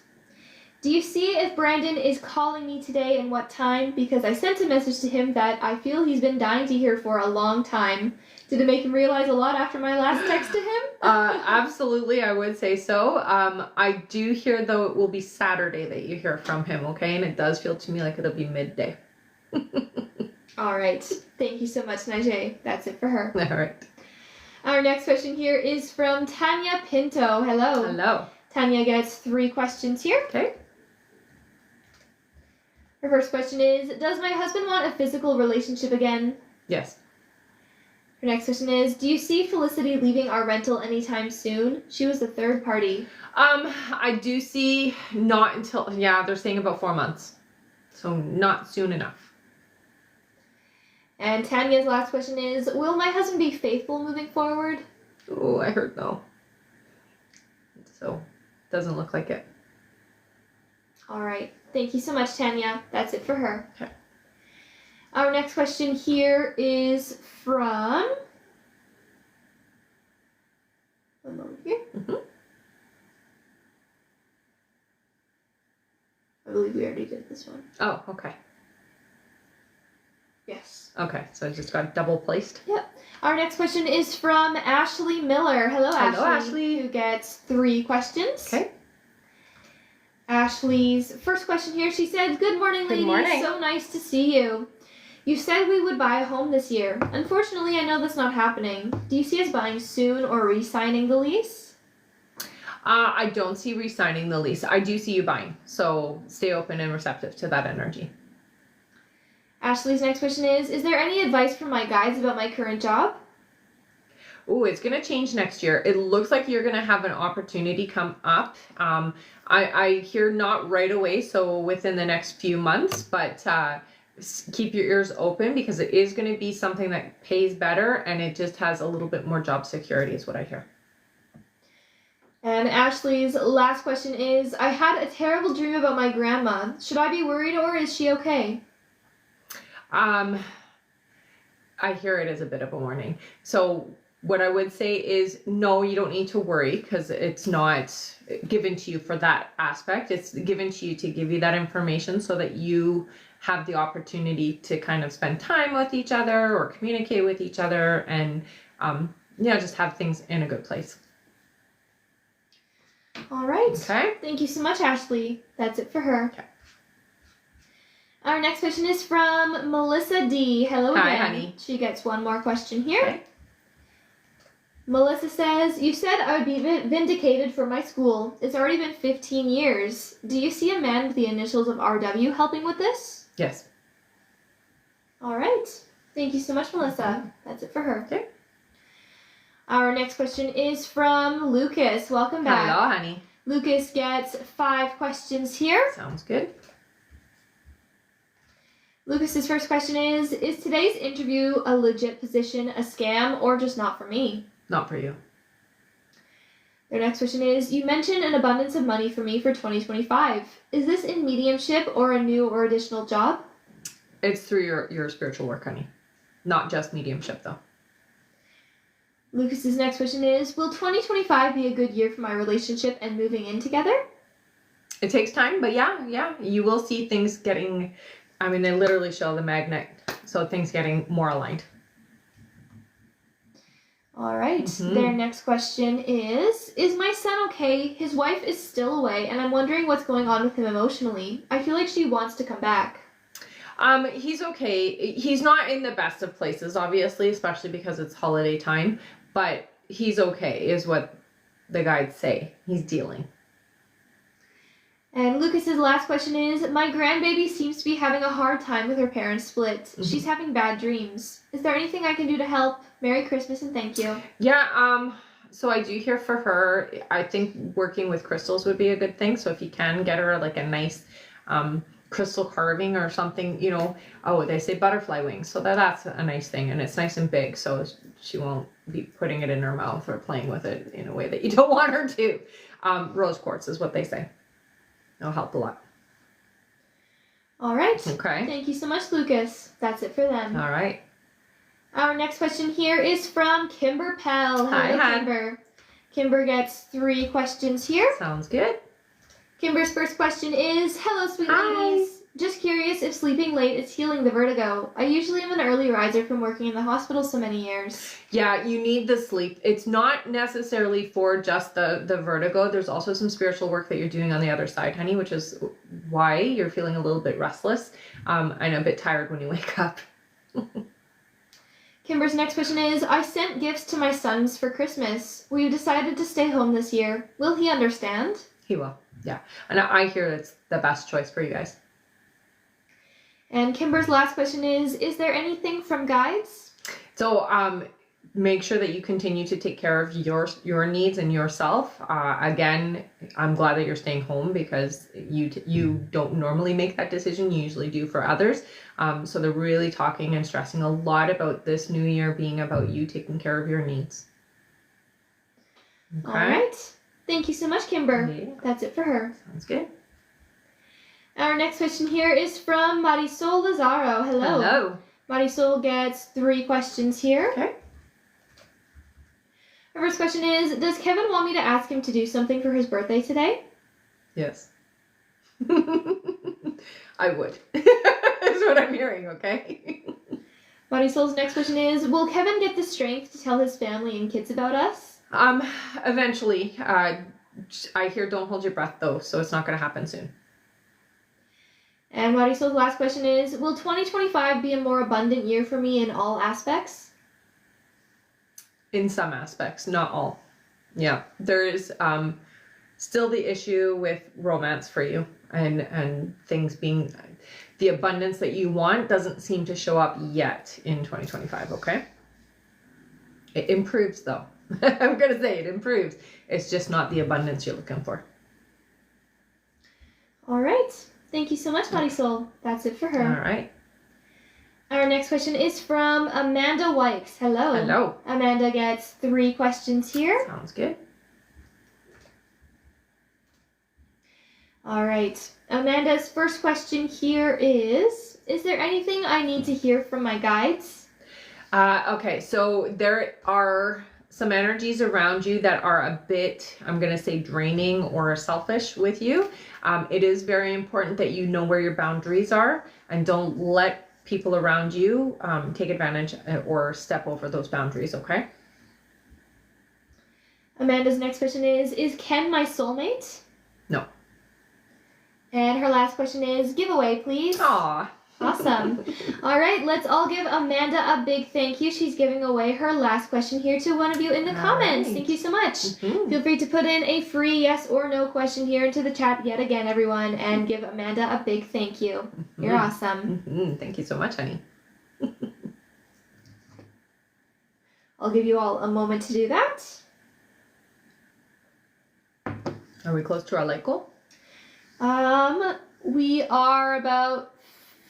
do you see if Brandon is calling me today and what time? Because I sent a message to him that I feel he's been dying to hear for a long time. Did it make him realize a lot after my last text to him? Absolutely, I would say so. I do hear, though, it will be Saturday that you hear from him, okay? And it does feel to me like it'll be midday. All right. Thank you so much, Nigel. That's it for her. All right. Our next question here is from Tanya Pinto. Hello. Hello. Tanya gets 3 questions here. Okay. Her first question is, does my husband want a physical relationship again? Yes. Her next question is, do you see Felicity leaving our rental anytime soon? She was the 3rd party. I do see not until, they're saying about 4 months. So not soon enough. And Tanya's last question is, will my husband be faithful moving forward? Oh, I heard no. So, doesn't look like it. All right. Thank you so much, Tanya. That's it for her. Okay. Our next question here is from... One moment here. Mm-hmm. I believe we already did this one. Oh, okay. Yes. Okay, so I just got double placed. Yep. Our next question is from Ashley Miller. Hello, Ashley. Who gets 3 questions. Okay. Ashley's first question here, she said, good morning, ladies. Good morning. So nice to see you. You said we would buy a home this year. Unfortunately, I know that's not happening. Do you see us buying soon or re-signing the lease? I don't see re-signing the lease. I do see you buying. So stay open and receptive to that energy. Ashley's next question is there any advice from my guides about my current job? Oh, it's going to change next year. It looks like you're going to have an opportunity come up. I hear not right away, so within the next few months, but keep your ears open because it is going to be something that pays better and it just has a little bit more job security is what I hear. And Ashley's last question is, I had a terrible dream about my grandma. Should I be worried or is she okay? I hear it as a bit of a warning. So what I would say is, no, you don't need to worry because it's not given to you for that aspect. It's given to you to give you that information so that you have the opportunity to kind of spend time with each other or communicate with each other and, just have things in a good place. All right. Okay. Thank you so much, Ashley. That's it for her. Okay. Our next question is from Melissa D. Hello Hi, again. honey. She gets one more question here. Okay. Melissa says, you said I would be vindicated for my school. It's already been 15 years. Do you see a man with the initials of RW helping with this? Yes. All right. Thank you so much, Melissa. That's it for her. Okay. Our next question is from Lucas. Welcome back. Hello, honey. Lucas gets 5 questions here. Sounds good. Lucas's first question is today's interview a legit position, a scam, or just not for me? Not for you. Their next question is, you mentioned an abundance of money for me for 2025. Is this in mediumship or a new or additional job? It's through your spiritual work, honey. Not just mediumship, though. Lucas's next question is, will 2025 be a good year for my relationship and moving in together? It takes time, but yeah. You will see things getting, I mean, they literally show the magnet, so things getting more aligned. All right. Their next question is my son okay? His wife is still away, and I'm wondering what's going on with him emotionally. I feel like she wants to come back. He's okay. He's not in the best of places, obviously, especially because it's holiday time, but he's okay, is what the guides say. He's dealing. And Lucas's last question is, my grandbaby seems to be having a hard time with her parents' split. She's having bad dreams. Is there anything I can do to help? Merry Christmas and thank you. Yeah, so I do hear for her, I think working with crystals would be a good thing. So if you can get her like a nice crystal carving or something, you know, they say butterfly wings. So that's a nice thing, and it's nice and big, so she won't be putting it in her mouth or playing with it in a way that you don't want her to. Rose quartz is what they say. It'll help a lot. All right. Okay. Thank you so much, Lucas. That's it for them. All right. Our next question here is from Kimber Pell. Hello, Hi. Kimber. Kimber gets 3 questions here. Sounds good. Kimber's first question is, hello, sweet Hi. ladies. Just curious if sleeping late is healing the vertigo. I usually am an early riser from working in the hospital so many years. Yeah, you need the sleep. It's not necessarily for just the vertigo. There's also some spiritual work that you're doing on the other side, honey, which is why you're feeling a little bit restless and a bit tired when you wake up. Kimber's next question is, I sent gifts to my sons for Christmas. We decided to stay home this year. Will he understand? He will, yeah. And I hear it's the best choice for you guys. And Kimber's last question is there anything from guides? So make sure that you continue to take care of your needs and yourself. Again, I'm glad that you're staying home because you don't normally make that decision. You usually do for others. So they're really talking and stressing a lot about this new year being about you taking care of your needs. Okay. All right. Thank you so much, Kimber. Yeah. That's it for her. Sounds good. Our next question here is from Marisol Lazaro. Hello. Hello. Marisol gets 3 questions here. Okay. Her first question is, does Kevin want me to ask him to do something for his birthday today? Yes. I would. That's what I'm hearing, okay? Marisol's next question is, will Kevin get the strength to tell his family and kids about us? Eventually. I hear don't hold your breath though, so it's not going to happen soon. And Marisol's last question is, will 2025 be a more abundant year for me in all aspects? In some aspects, not all. Yeah, there is still the issue with romance for you and things being, the abundance that you want doesn't seem to show up yet in 2025, okay? It improves though. I'm going to say it improves. It's just not the abundance you're looking for. All right. Thank you so much, Marisol. That's it for her. All right. Our next question is from Amanda Wykes. Hello. Hello. Amanda gets 3 questions here. Sounds good. All right. Amanda's first question here is there anything I need to hear from my guides? Okay, so there are some energies around you that are a bit, I'm going to say, draining or selfish with you. It is very important that you know where your boundaries are and don't let people around you take advantage or step over those boundaries, okay? Amanda's next question is Ken my soulmate? No. And her last question is, giveaway, please. Aw. Awesome. All right, let's all give Amanda a big thank you. She's giving away her last question here to one of you in the comments. Right. Thank you so much. Mm-hmm. Feel free to put in a free yes or no question here into the chat yet again, everyone, and give Amanda a big thank you. Mm-hmm. You're awesome. Mm-hmm. Thank you so much, honey. I'll give you all a moment to do that. Are we close to our light goal? We are about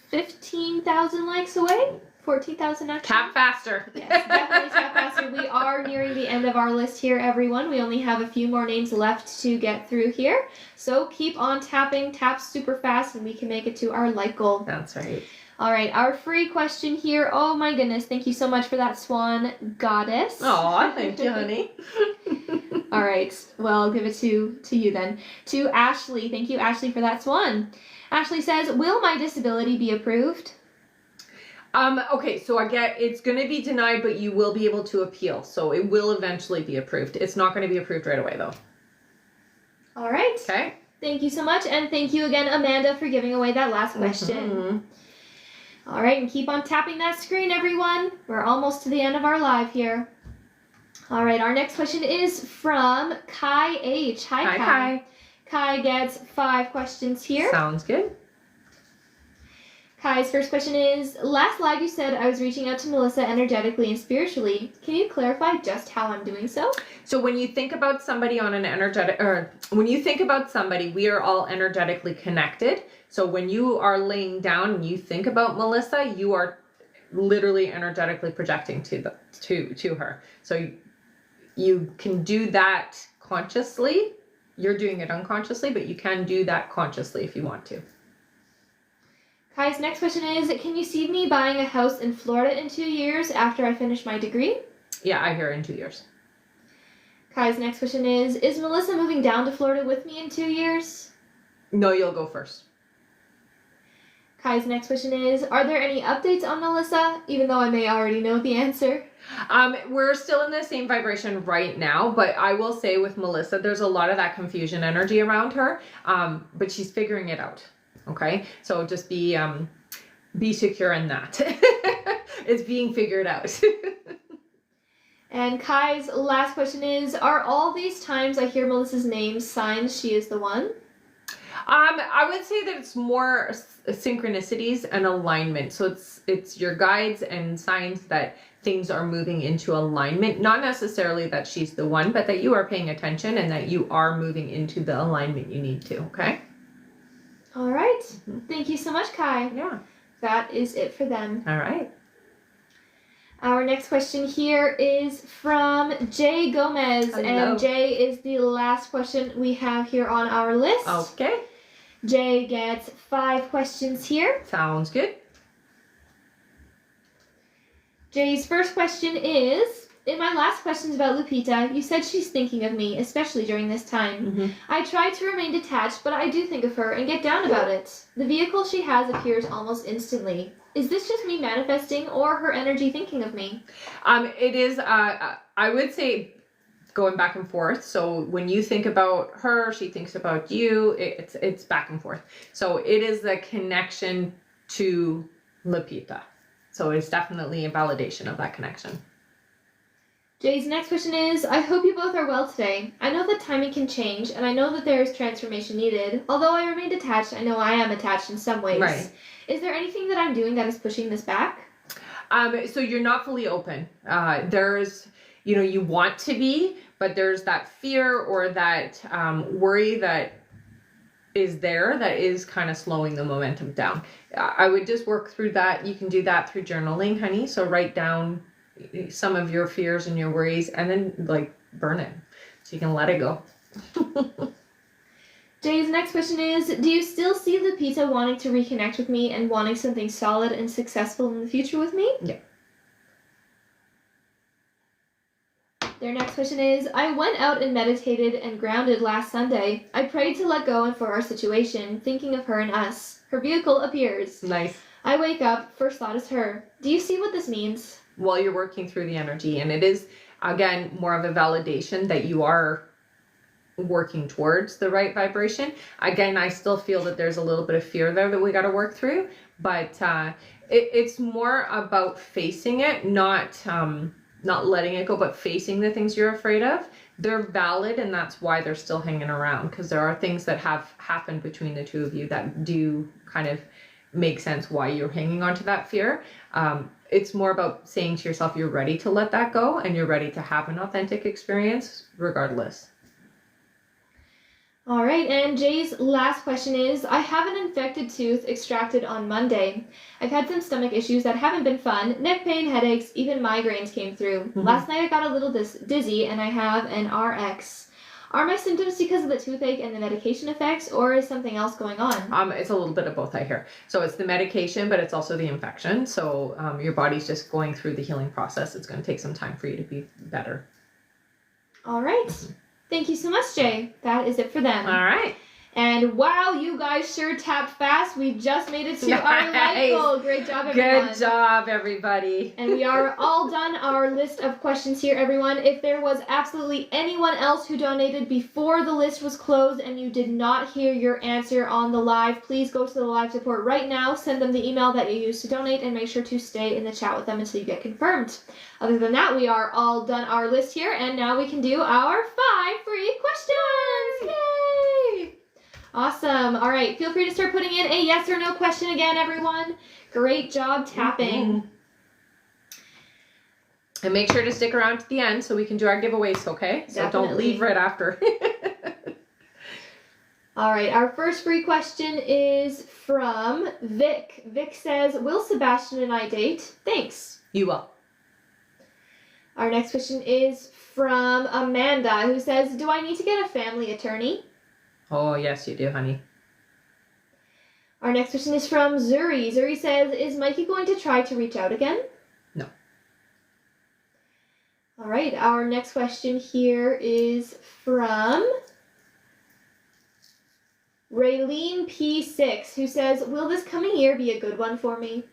15,000 likes away. 14,000 actually. Tap faster. Yes, definitely tap faster. We are nearing the end of our list here, everyone. We only have a few more names left to get through here. So keep on tapping. Tap super fast and we can make it to our like goal. That's right. All right, our free question here. Oh my goodness, thank you so much for that, Swan Goddess. Aw, thank you, honey. All right, well, I'll give it to you then. To Ashley. Thank you, Ashley, for that swan. Ashley says, will my disability be approved? Okay, so I get it's going to be denied, but you will be able to appeal. So it will eventually be approved. It's not going to be approved right away, though. All right. Okay. Thank you so much. And thank you again, Amanda, for giving away that last question. Mm-hmm. All right, and keep on tapping that screen, everyone. We're almost to the end of our live here. All right, our next question is from Kai H. Hi, Kai. Kai. Kai gets 5 questions here. Sounds good. Kai's first question is, last live you said I was reaching out to Melissa energetically and spiritually. Can you clarify just how I'm doing so? So when you think about somebody on an energetic, or when you think about somebody, we are all energetically connected. So when you are laying down and you think about Melissa, you are literally energetically projecting to her. So you can do that consciously. You're doing it unconsciously, but you can do that consciously if you want to. Kai's next question is, can you see me buying a house in Florida in 2 years after I finish my degree? Yeah, I hear in 2 years. Kai's next question is Melissa moving down to Florida with me in 2 years? No, you'll go first. Kai's next question is, are there any updates on Melissa, even though I may already know the answer? We're still in the same vibration right now, but I will say with Melissa, there's a lot of that confusion energy around her, but she's figuring it out. Okay, so just be secure in that. It's being figured out. And Kai's last question is, are all these times I hear Melissa's name signs she is the one? I would say that it's more synchronicities and alignment. So it's your guides and signs that things are moving into alignment. Not necessarily that she's the one, but that you are paying attention and that you are moving into the alignment you need to, okay? All right. Thank you so much, Kai. Yeah. That is it for them. All right. Our next question here is from Jay Gomez. Hello. And Jay is the last question we have here on our list. Okay. Jay gets 5 questions here. Sounds good. Jay's first question is, in my last questions about Lupita, you said she's thinking of me, especially during this time. Mm-hmm. I try to remain detached, but I do think of her and get down about it. The vehicle she has appears almost instantly. Is this just me manifesting or her energy thinking of me? It is, I would say, going back and forth. So when you think about her, she thinks about you. It's back and forth. So it is the connection to Lupita. So it's definitely a validation of that connection. Jay's next question is, I hope you both are well today. I know that timing can change, and I know that there is transformation needed. Although I remain detached, I know I am attached in some ways. Right. Is there anything that I'm doing that is pushing this back? So you're not fully open. There's, you want to be, but there's that fear or that worry that is there that is kind of slowing the momentum down. I would just work through that. You can do that through journaling, honey. So write down some of your fears and your worries and then burn it so you can let it go. Jay's next question is, do you still see Lupita wanting to reconnect with me and wanting something solid and successful in the future with me? Yeah. Their next question is, I went out and meditated and grounded last Sunday. I prayed to let go and for our situation, thinking of her and us. Her vehicle appears. Nice. I wake up, first thought is her. Do you see what this means? While you're working through the energy, and it is again, more of a validation that you are working towards the right vibration. Again, I still feel that there's a little bit of fear there that we got to work through, but it's more about facing it, not letting it go, but facing the things you're afraid of. They're valid, and that's why they're still hanging around, because there are things that have happened between the two of you that do kind of make sense why you're hanging on to that fear. It's more about saying to yourself you're ready to let that go and you're ready to have an authentic experience regardless. All right, and Jay's last question is, I have an infected tooth extracted on Monday. I've had some stomach issues that haven't been fun. Neck pain, headaches, even migraines came through. Last night I got a little dizzy and I have an RX. Are my symptoms because of the toothache and the medication effects, or is something else going on? It's a little bit of both, I hear. So it's the medication, but it's also the infection. So your body's just going through the healing process. It's going to take some time for you to be better. All right. Thank you so much, Jay. That is it for them. All right. And wow, you guys sure tapped fast. We just made it to our life goal. Great job, everyone. Good job, everybody. And we are all done our list of questions here, everyone. If there was absolutely anyone else who donated before the list was closed and you did not hear your answer on the live, please go to the live support right now, send them the email that you used to donate, and make sure to stay in the chat with them until you get confirmed. Other than that, we are all done our list here, and now we can do our 5 free questions. Yay! Awesome. All right, feel free to start putting in a yes or no question again, everyone. Great job tapping. And make sure to stick around to the end so we can do our giveaways, okay? So Definitely. Don't leave right after. All right, our first free question is from Vic. Vic says, will Sebastian and I date? Thanks. You will. Our next question is from Amanda, who says, do I need to get a family attorney? Oh, yes, you do, honey. Our next question is from Zuri. Zuri says, is Mikey going to try to reach out again? No. All right, our next question here is from Raylene P6, who says, will this coming year be a good one for me?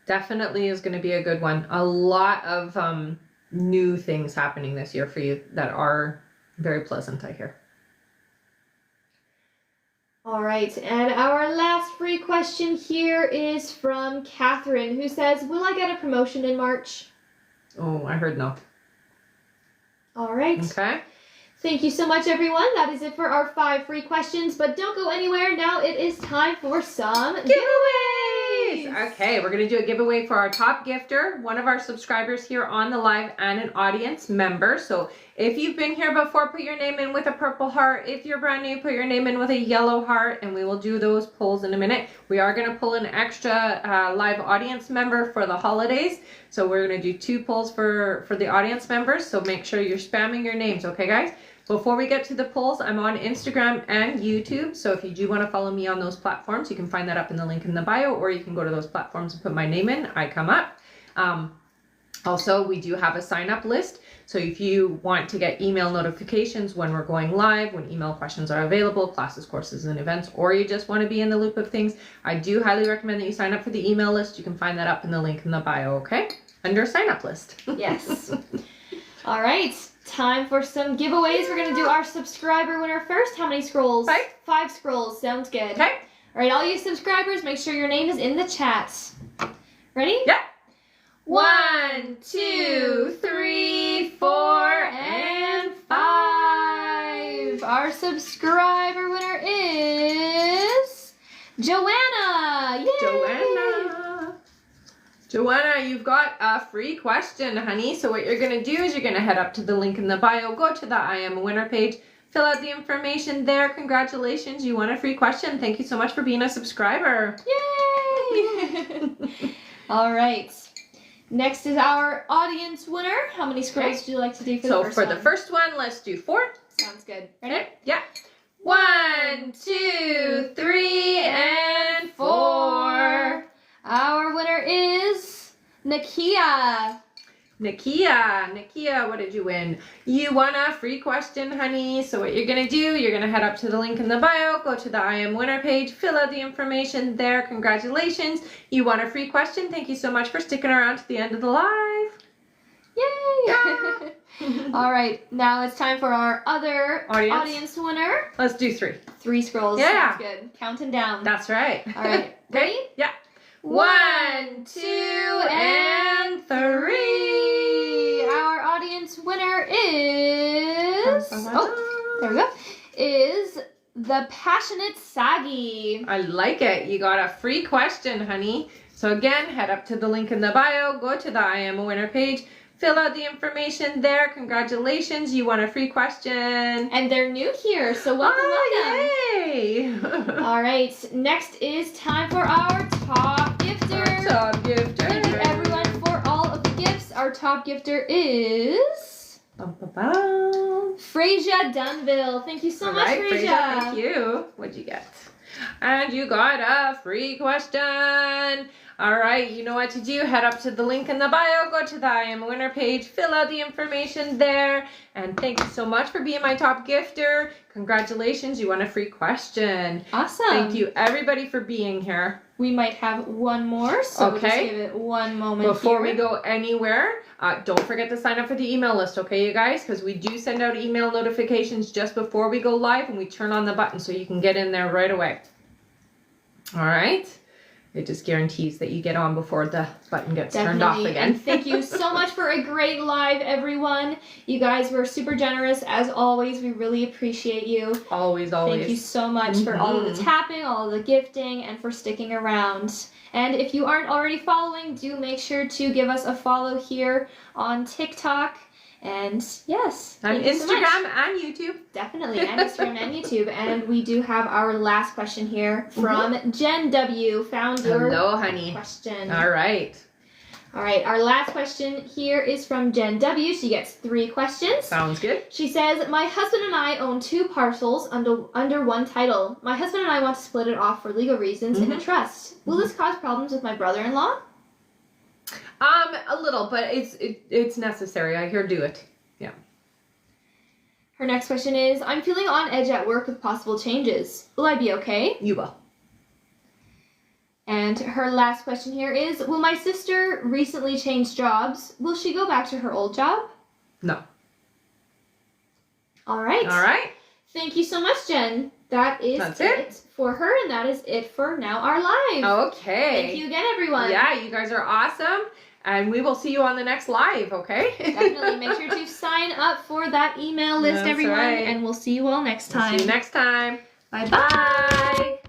Definitely is going to be a good one. A lot of new things happening this year for you that are very pleasant, I hear. All right, and our last free question here is from Catherine, who says, will I get a promotion in March? Oh, I heard no. All right. Okay. Thank you so much, everyone. That is it for our 5 free questions, but don't go anywhere. Now it is time for some giveaways. Okay, we're going to do a giveaway for our top gifter, one of our subscribers here on the live, and an audience member. So if you've been here before, put your name in with a purple heart. If you're brand new, put your name in with a yellow heart, and we will do those polls in a minute. We are going to pull an extra live audience member for the holidays. So we're going to do 2 polls for the audience members. So make sure you're spamming your names, okay, guys? Before we get to the polls, I'm on Instagram and YouTube, so if you do want to follow me on those platforms, you can find that up in the link in the bio, or you can go to those platforms and put my name in. I come up. Also, we do have a sign-up list, so if you want to get email notifications when we're going live, when email questions are available, classes, courses, and events, or you just want to be in the loop of things, I do highly recommend that you sign up for the email list. You can find that up in the link in the bio, okay? Under sign-up list. Yes. All right. Time for some giveaways. We're going to do our subscriber winner first. How many scrolls? 5. 5 scrolls. Sounds good. Okay. All right, all you subscribers, make sure your name is in the chat. Ready? Yeah. 1, 2, 3, 4, and 5. Our subscriber winner is Joanna. Yay! Joanna, you've got a free question, honey. So what you're going to do is you're going to head up to the link in the bio, go to the I Am a Winner page, fill out the information there. Congratulations, you won a free question. Thank you so much for being a subscriber. Yay! All right. Next is our audience winner. How many scrolls would you like to do for the first one? So for the first one, let's do 4. Sounds good. Ready? Okay. Yeah. 1, 2, 3, and 4. Our winner is Nakia. Nakia, what did you win? You won a free question, honey. So what you're going to do, you're going to head up to the link in the bio, go to the I Am Winner page, fill out the information there. Congratulations. You won a free question. Thank you so much for sticking around to the end of the live. Yay! All right, now it's time for our other audience winner. Let's do 3. 3 scrolls. Yeah. Sounds good. Counting down. That's right. All right, ready? Yeah. 1, 2, and 3. Our audience winner is... Oh, there we go. Is the Passionate Saggy. I like it. You got a free question, honey. So again, head up to the link in the bio, go to the I Am a Winner page, fill out the information there. Congratulations, you won a free question. And they're new here, so welcome, welcome. Yay! All right, next is time for our top gifter. Our top gifter. Thank you everyone for all of the gifts. Our top gifter is... Frasier Dunville. Thank you so much, Frasier. Thank you. What'd you get? And you got a free question. All right, you know what to do. Head up to the link in the bio, go to the I Am a Winner page, fill out the information there. And thank you so much for being my top gifter. Congratulations, you won a free question. Awesome. Thank you everybody for being here. We might have one more, so okay. Just give it one moment Before here. we go anywhere, don't forget to sign up for the email list, okay, you guys? Because we do send out email notifications just before we go live, and we turn on the button so you can get in there right away. All right? It just guarantees that you get on before the button gets turned off again. And thank you so much for a great live, everyone. You guys were super generous, as always. We really appreciate you. Always, always. Thank you so much for all of the tapping, all of the gifting, and for sticking around. And if you aren't already following, do make sure to give us a follow here on TikTok. And yes, on Instagram and YouTube. Definitely, and Instagram and YouTube. And we do have our last question here from Jen W. Found your Hello, honey. question. All right. All right, our last question here is from Jen W. She gets 3 questions. Sounds good. She says, my husband and I own 2 parcels under one title. My husband and I want to split it off for legal reasons in a trust. Will this cause problems with my brother-in-law? A little, but it's necessary. I hear do it. Yeah. Her next question is, I'm feeling on edge at work with possible changes. Will I be okay? You will. And her last question here is, will my sister recently change jobs? Will she go back to her old job? No. All right. All right. Thank you so much, Jen. That's it for her, and that is it for Now Our Live. Okay. Thank you again, everyone. Yeah, you guys are awesome. And we will see you on the next live, okay? Definitely. Make sure to sign up for that email list, That's everyone. right. And we'll see you all next time. See you next time. Bye-bye. Bye.